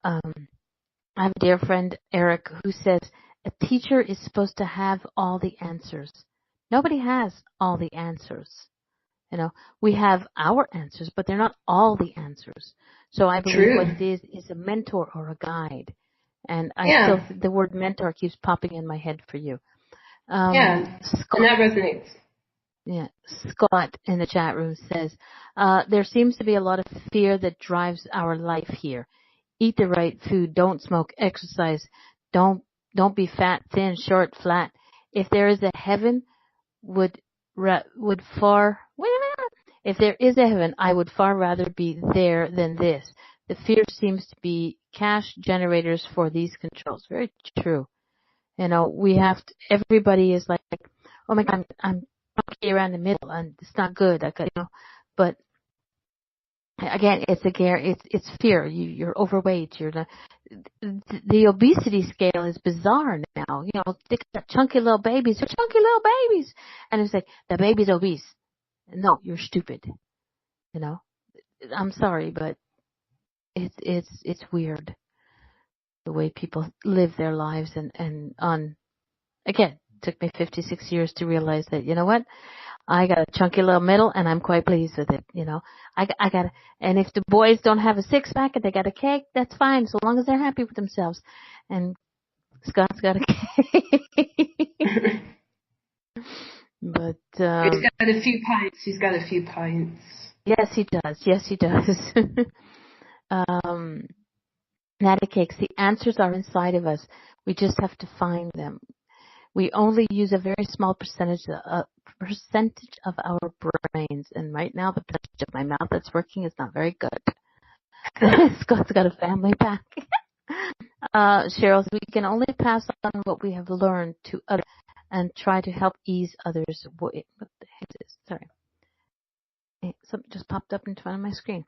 have a dear friend, Eric, who says a teacher is supposed to have all the answers. Nobody has all the answers. We have our answers, but they're not all the answers. So I believe True. what it is a mentor or a guide. And Yeah. the word mentor keeps popping in my head for you. Yeah. And Scott, that resonates. yeah, Scott in the chat room says, there seems to be a lot of fear that drives our life here. Eat the right food, don't smoke, exercise, don't be fat, thin, short, flat. If there is a heaven, would far wait a minute. If there is a heaven, I would far rather be there than this. The fear seems to be cash generators for these controls. Very true. We have to, everybody is like, oh my God, I'm okay around the middle, and it's not good. But again, it's fear. You're overweight. The obesity scale is bizarre now. They got chunky little babies. They're chunky little babies, and it's like the baby's obese. No, you're stupid. I'm sorry, but it's weird the way people live their lives, and again, it took me 56 years to realize that, you know what? I got a chunky little middle, and I'm quite pleased with it. I got, and if the boys don't have a six pack and they got a cake, that's fine, so long as they're happy with themselves. And Scott's got a cake. But He's got a few pints. He's got a few pints. yes, he does. Yes, he does. Natty Cakes, the answers are inside of us. We just have to find them. We only use a very small percentage of our brains, and right now the percentage of my mouth that's working is not very good. Scott's got a family pack. Cheryl, we can only pass on what we have learned to others and try to help ease others. What the heck is this? Sorry. Something just popped up in front of my screen.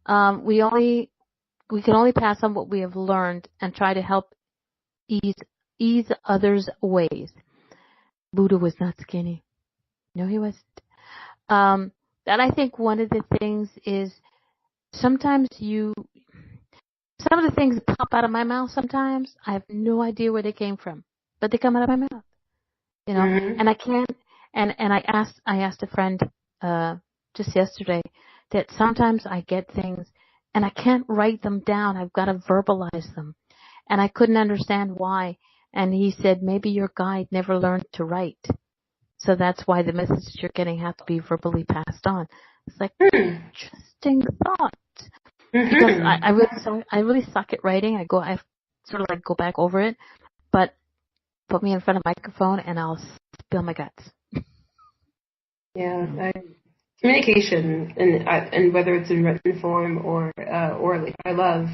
We can only pass on what we have learned and try to help ease others' ways. Buddha was not skinny. No, he wasn't. That I think one of the things is sometimes some of the things that pop out of my mouth sometimes, I have no idea where they came from, but they come out of my mouth, and I can't, and I asked a friend, just yesterday, that sometimes I get things and I can't write them down. I've got to verbalize them, and I couldn't understand why. And he said, maybe your guide never learned to write. So that's why the messages you're getting have to be verbally passed on. It's like, interesting thought. Because I really suck at writing. I sort of like go back over it, but put me in front of a microphone and I'll spill my guts. Yeah, communication, and whether it's in written form or orally. I love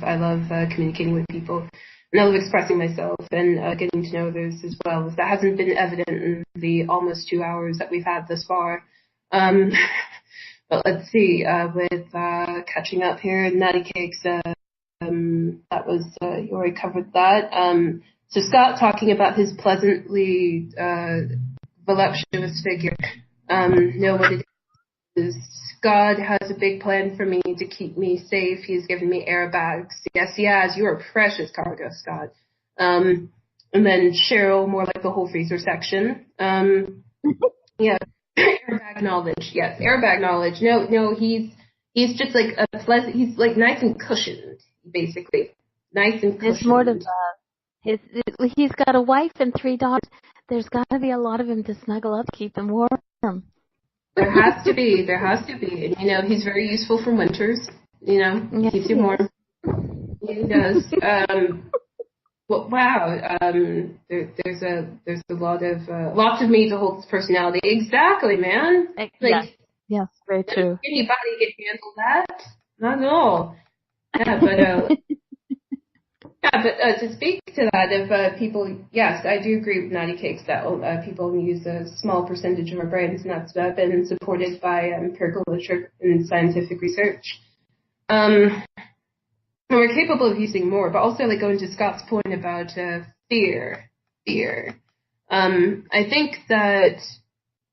communicating with people, and I love expressing myself and getting to know others as well. That hasn't been evident in the almost 2 hours that we've had thus far. But let's see, with catching up here, Natty Cakes, that was, you already covered that. So Scott talking about his pleasantly voluptuous figure. Know what it is. God has a big plan for me to keep me safe. He's given me airbags. Yes, he has. You are precious cargo, Scott. And then Cheryl, more like the whole freezer section. Yeah. Airbag knowledge, yes, airbag knowledge. No, he's just like a pleasant. He's like nice and cushioned, basically, nice and cushioned. It's more of he's got a wife and 3 daughters. There's got to be a lot of him to snuggle up, keep them warm. There has to be, and he's very useful for winters. Yes, keeps you warm. He does. Well, wow. There's a lot of lots of me to hold his personality. Exactly, man. Like, yes, very true. Anybody can handle that? Not at all. Yeah, but to speak to that, if people, yes, I do agree with Natty Cakes that people use a small percentage of our brains, and that's been supported by empirical literature and scientific research. We're capable of using more, but also like going to Scott's point about fear. I think that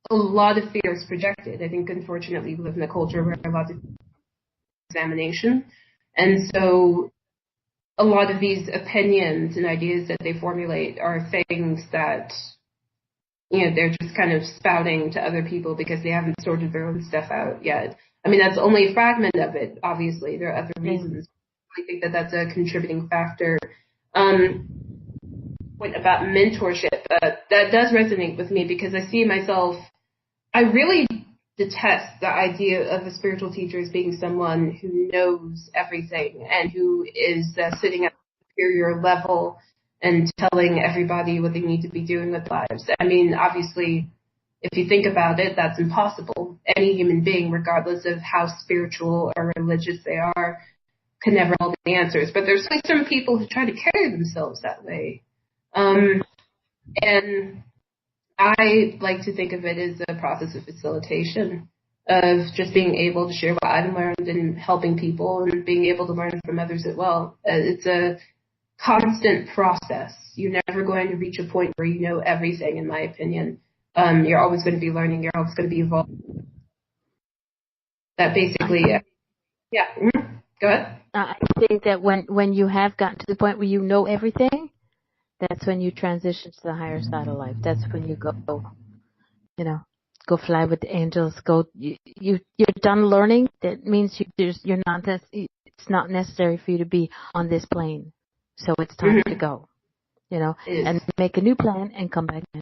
a lot of fear is projected. I think, unfortunately, we live in a culture where a lot of examination, and so a lot of these opinions and ideas that they formulate are things that they're just kind of spouting to other people because they haven't sorted their own stuff out yet. I mean, that's only a fragment of it. Obviously, there are other reasons. I think that that's a contributing factor. Point about mentorship, that does resonate with me because I see myself, I really detest the idea of a spiritual teacher as being someone who knows everything and who is sitting at a superior level and telling everybody what they need to be doing with lives. I mean, obviously, if you think about it, that's impossible. Any human being, regardless of how spiritual or religious they are, can never hold the answers. But there's like some people who try to carry themselves that way. And I like to think of it as a process of facilitation, of just being able to share what I've learned and helping people and being able to learn from others as well. It's a constant process. You're never going to reach a point where you know everything, in my opinion. You're always going to be learning. You're always going to be evolving. That basically, yeah. Go ahead. I think that when you have gotten to the point where you know everything, that's when you transition to the higher side of life. That's when you go fly with the angels. You're done learning. That means you're not. It's not necessary for you to be on this plane. So it's time to go. And make a new plan and come back in.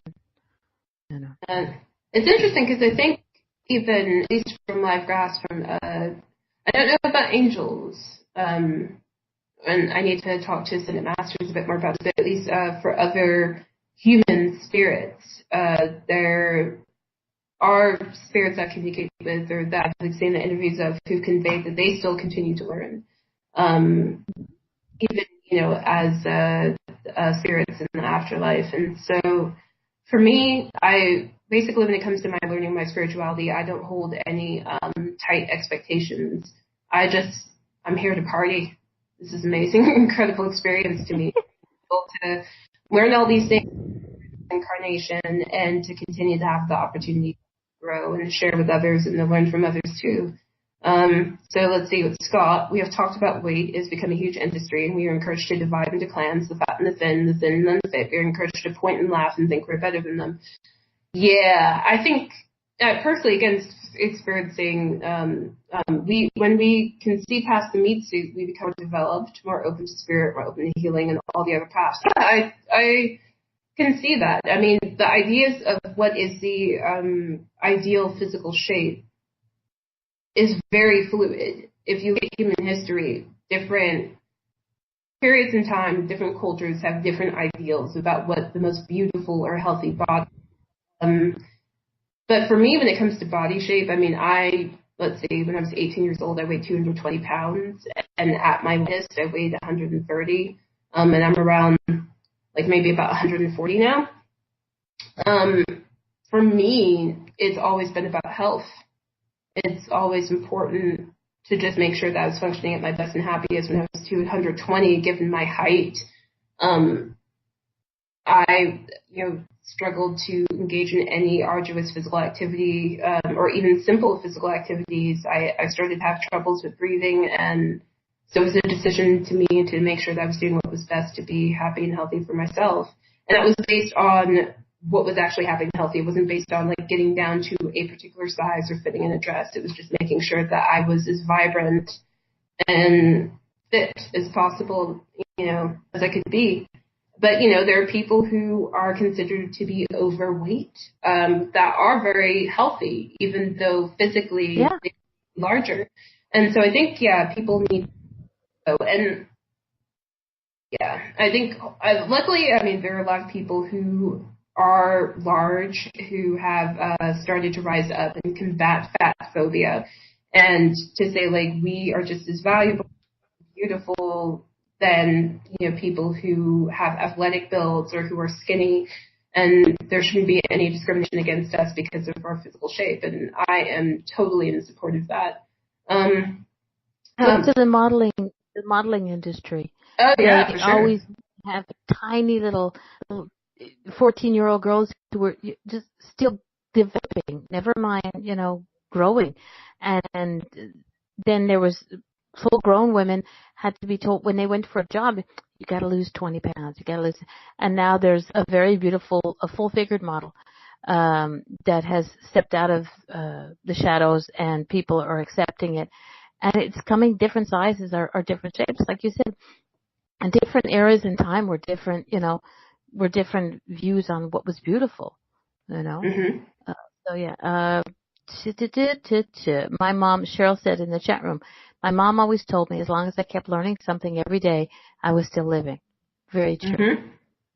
It's interesting because I think even at least from live grass, I don't know about angels. And I need to talk to Ascended Masters a bit more about it, but at least for other human spirits, there are spirits that communicate with, or that I've seen the interviews of, who convey that they still continue to learn, even as spirits in the afterlife. And so, for me, I basically, when it comes to my learning my spirituality, I don't hold any tight expectations. I'm here to party. This is amazing, incredible experience to me. To learn all these things, incarnation, and to continue to have the opportunity to grow and share with others and to learn from others too. So let's see, with Scott, we have talked about weight is becoming a huge industry, and we are encouraged to divide into clans, the fat and the thin and the fit. We are encouraged to point and laugh and think we're better than them. Yeah, I think personally against experiencing, when we can see past the meat suit, we become developed, more open to spirit, more open to healing, and all the other paths. Yeah, I can see that. I mean, the ideas of what is the ideal physical shape is very fluid. If you look at human history, different periods in time, different cultures have different ideals about what the most beautiful or healthy body. But for me, when it comes to body shape, I mean, let's say when I was 18 years old, I weighed 220 pounds, and at my lightest, I weighed 130, and I'm around like maybe about 140 now. For me, it's always been about health. It's always important to just make sure that I was functioning at my best and happiest. When I was 220, given my height, I, struggled to engage in any arduous physical activity, or even simple physical activities. I started to have troubles with breathing, and so it was a decision to me to make sure that I was doing what was best to be happy and healthy for myself. And that was based on what was actually happy and healthy. It wasn't based on like getting down to a particular size or fitting in a dress. It was just making sure that I was as vibrant and fit as possible, as I could be. But, there are people who are considered to be overweight, that are very healthy, even though physically they're larger. And so I think, people need to go. And I think, luckily, there are a lot of people who are large who have started to rise up and combat fat phobia, and to say, like, we are just as valuable, beautiful than people who have athletic builds or who are skinny, and there shouldn't be any discrimination against us because of our physical shape. And I am totally in support of that. To the modeling industry. Oh yeah, they for sure. always have tiny little 14-year-old girls who were just still developing, never mind, growing. And then there was full-grown women had to be told when they went for a job, you got to lose 20 pounds, you got to lose. And now there's a very beautiful, full-figured model that has stepped out of the shadows, and people are accepting it. And it's coming, different sizes are different shapes, like you said. And different eras in time were different, were different views on what was beautiful, Mm-hmm. So yeah. My mom, Cheryl said in the chat room, my mom always told me as long as I kept learning something every day, I was still living. Very true. Mm-hmm.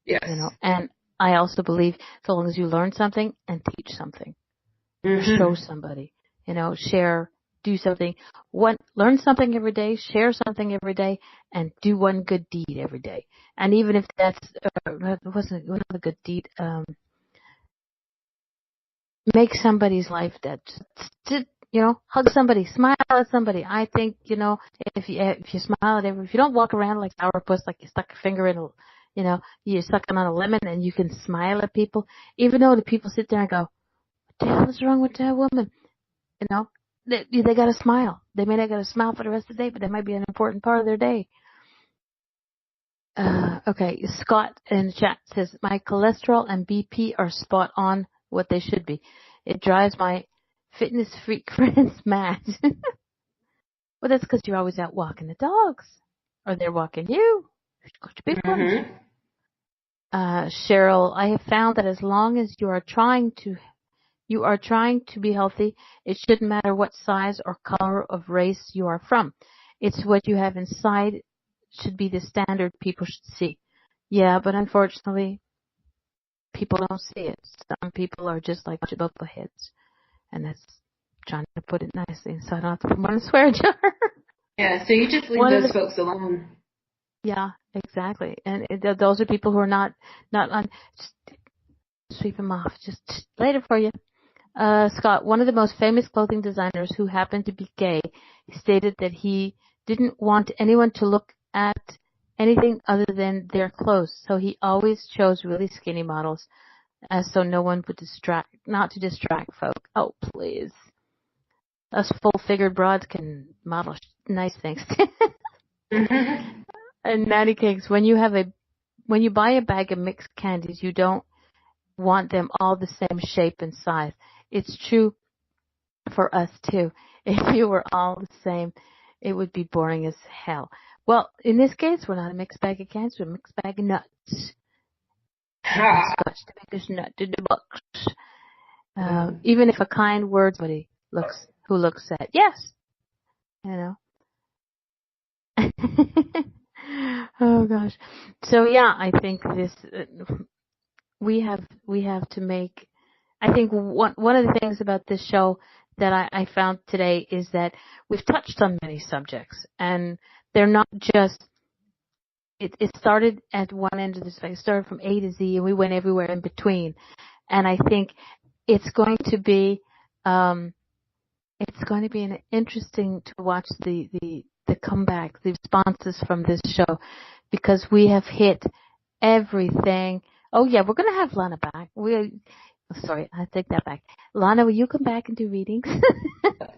Yes. And I also believe so long as you learn something and teach something, show somebody, share, do something. Learn something every day, share something every day, and do one good deed every day. And even if that's wasn't a good deed, make somebody's life that hug somebody, smile at somebody. I think if you smile at everyone, if you don't walk around like sourpuss, like you stuck a finger in you're sucking on a lemon, and you can smile at people, even though the people sit there and go, what the hell is wrong with that woman? They got to smile. They may not got to smile for the rest of the day, but that might be an important part of their day. Okay, Scott in the chat says, my cholesterol and BP are spot on what they should be. It drives my fitness freak friends mad. Well, that's because you're always out walking the dogs. Or they're walking you. Got your big ones. Cheryl, I have found that as long as you are trying to be healthy, it shouldn't matter what size or color of race you are from. It's what you have inside should be the standard people should see. Yeah, but unfortunately, people don't see it. Some people are just like bubbleheads. And that's trying to put it nicely, so I don't have to put them on a swear jar. Yeah, so you just leave those folks alone. Yeah, exactly. And those are people who are not on. Just sweep them off. Just later for you. Scott, one of the most famous clothing designers who happened to be gay, stated that he didn't want anyone to look at anything other than their clothes, so he always chose really skinny models, so no one would not to distract folk. Oh, please. Us full-figured broads can model nice things. And Natty Cakes, when you buy a bag of mixed candies, you don't want them all the same shape and size. It's true for us too. If you were all the same, it would be boring as hell. Well, in this case, we're not a mixed bag of candies, we're a mixed bag of nuts. Scotch, the biggest nut in the box. Even if a kind word, somebody who looks sad. Yes. Oh gosh. So yeah, I think this we have to make I think one of the things about this show that I found today is that we've touched on many subjects, and they're not just. It started at one end of the spectrum. It started from A to Z, and we went everywhere in between. And I think it's going to be an interesting to watch the comeback, the responses from this show, because we have hit everything. Oh yeah, we're going to have Lana back. Sorry, I take that back. Lana, will you come back and do readings?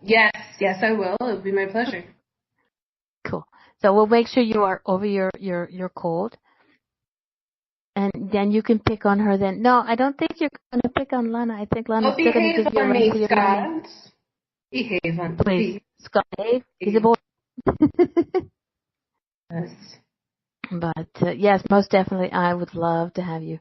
Yes, I will. It would be my pleasure. Cool. So we'll make sure you are over your cold. And then you can pick on her then. No, I don't think you're going to pick on Lana. I think Lana's still going to give you a run for your money. Behave on me, Scott. Please, Scott, behave. He's a boy. Yes. But, yes, most definitely, I would love to have you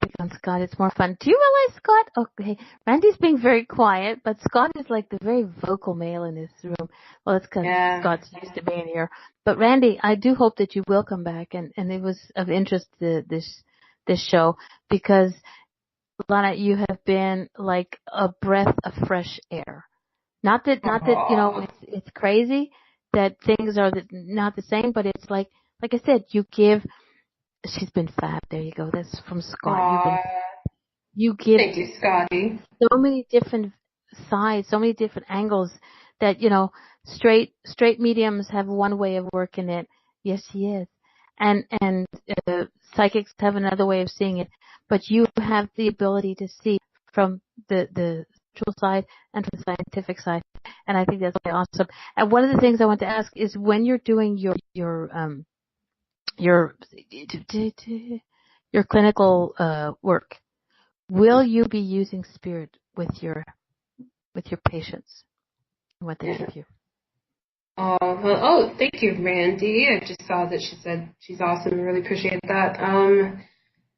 pick on Scott. It's more fun. Do you realize, Scott? Okay, Randy's being very quiet, but Scott is like the very vocal male in this room. Well, it's because Scott's used to being here. But Randy, I do hope that you will come back, and it was of interest to this show, because Lana, you have been like a breath of fresh air. Not that you know it's crazy that things are not the same, but it's like I said, you give. She's been fab. There you go. That's from Scott. You give. Thank you, Scotty. So many different sides, so many different angles that, you know, straight mediums have one way of working it. Yes, he is. And psychics have another way of seeing it. But you have the ability to see from the spiritual side and from the scientific side. And I think that's really awesome. And one of the things I want to ask is, when you're doing your clinical work, will you be using spirit with your patients and what they give you? Thank you, Randy. I just saw that she said she's awesome. I really appreciate that.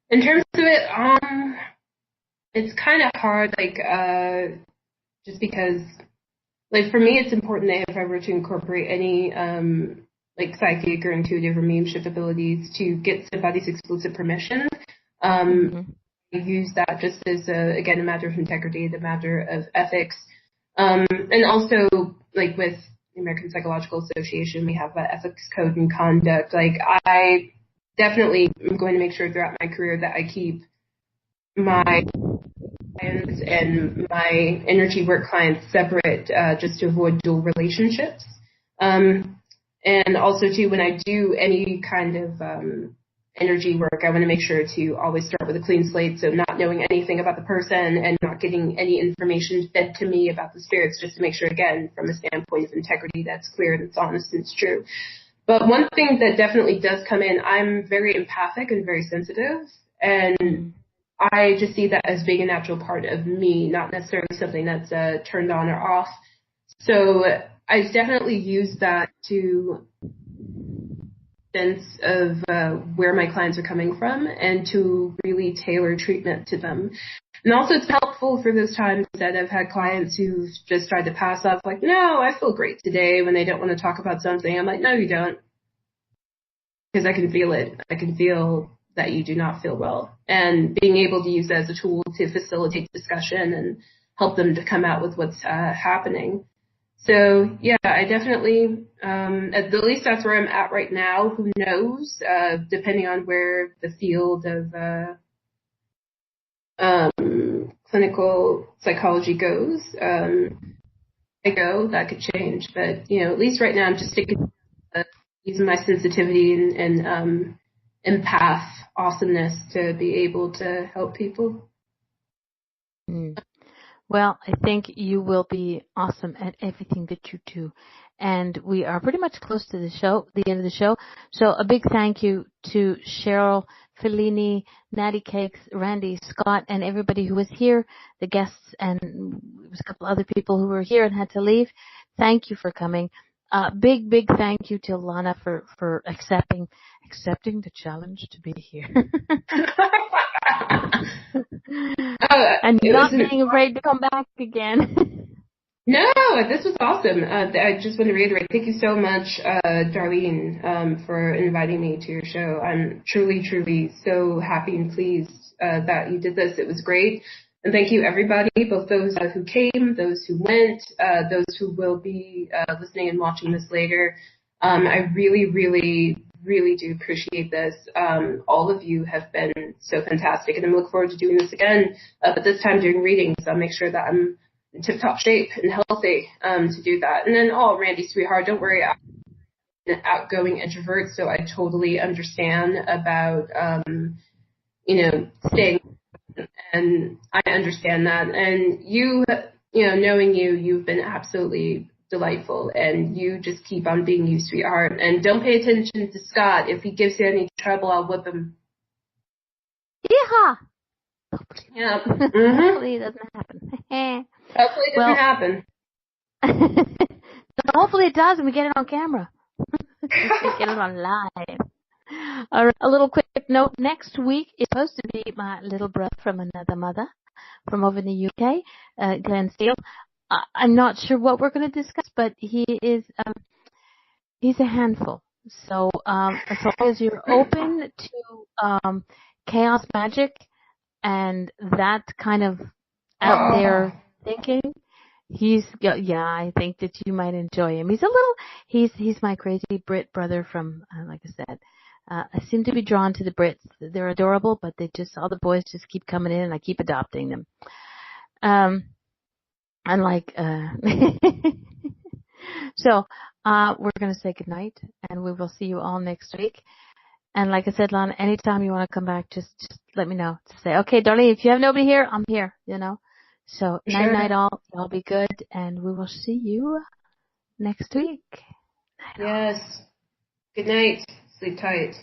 In terms of it, it's kind of hard, just because, for me, it's important that if I were to incorporate any psychic or intuitive or mediumship abilities, to get somebody's explicit permission. Use that just as a matter of integrity, the matter of ethics, and also with the American Psychological Association, we have an ethics code and conduct. I definitely am going to make sure throughout my career that I keep my clients and my energy work clients separate, just to avoid dual relationships. And also too, when I do any kind of energy work, I want to make sure to always start with a clean slate, so not knowing anything about the person and not getting any information fed to me about the spirits, just to make sure, again, from a standpoint of integrity, that's clear and it's honest and it's true. But one thing that definitely does come in, I'm very empathic and very sensitive, and I just see that as being a natural part of me, not necessarily something that's turned on or off. So I definitely use that to sense of where my clients are coming from and to really tailor treatment to them. And also it's helpful for those times that I've had clients who've just tried to pass off no, I feel great today, when they don't want to talk about something. I'm like, no, you don't. Because I can feel it. I can feel that you do not feel well. And being able to use that as a tool to facilitate discussion and help them to come out with what's happening. So, yeah, I definitely, at least that's where I'm at right now. Who knows, depending on where the field of clinical psychology goes, that could change. But, at least right now I'm just sticking to using my sensitivity and empath awesomeness to be able to help people. Well, I think you will be awesome at everything that you do. And we are pretty much close to the end of the show. So a big thank you to Cheryl, Fellini, Natty Cakes, Randy, Scott, and everybody who was here, the guests, and there was a couple other people who were here and had to leave. Thank you for coming. Big thank you to Lana for accepting the challenge to be here. And not being afraid to come back again. No, this was awesome. I just want to reiterate, thank you so much, Darlene, for inviting me to your show. I'm truly so happy and pleased that you did this. It was great. And thank you, everybody, both those who came, those who went, those who will be listening and watching this later. I really, really, really do appreciate this. All of you have been so fantastic, and I look forward to doing this again, but this time doing readings. I'll make sure that I'm in tip-top shape and healthy to do that. And then, Randy, sweetheart, don't worry. I'm an outgoing introvert, so I totally understand about, staying. And I understand that. And you knowing you've been absolutely delightful, and you just keep on being you, sweetheart. And don't pay attention to Scott. If he gives you any trouble, I'll whip him. Yeehaw! Yeah. Hopefully it doesn't happen. Hopefully it doesn't happen. Hopefully it does, and we get it on camera. We get it on live. All right, a little quick note. Next week is supposed to be my little brother from another mother from over in the UK, Glenn Steele. I'm not sure what we're going to discuss, but he is he's a handful. So as long as you're open to chaos magic and that kind of out there thinking, I think that you might enjoy him. He's my crazy Brit brother from, like I said, I seem to be drawn to the Brits. They're adorable, but all the boys just keep coming in and I keep adopting them. So, we're going to say goodnight, and we will see you all next week. And like I said, Lana, anytime you want to come back, just let me know. To say, okay, Darlene, if you have nobody here, I'm here, So, Sure. night all. Y'all be good, and we will see you next week. Night yes. all. Good night. Sleep tight.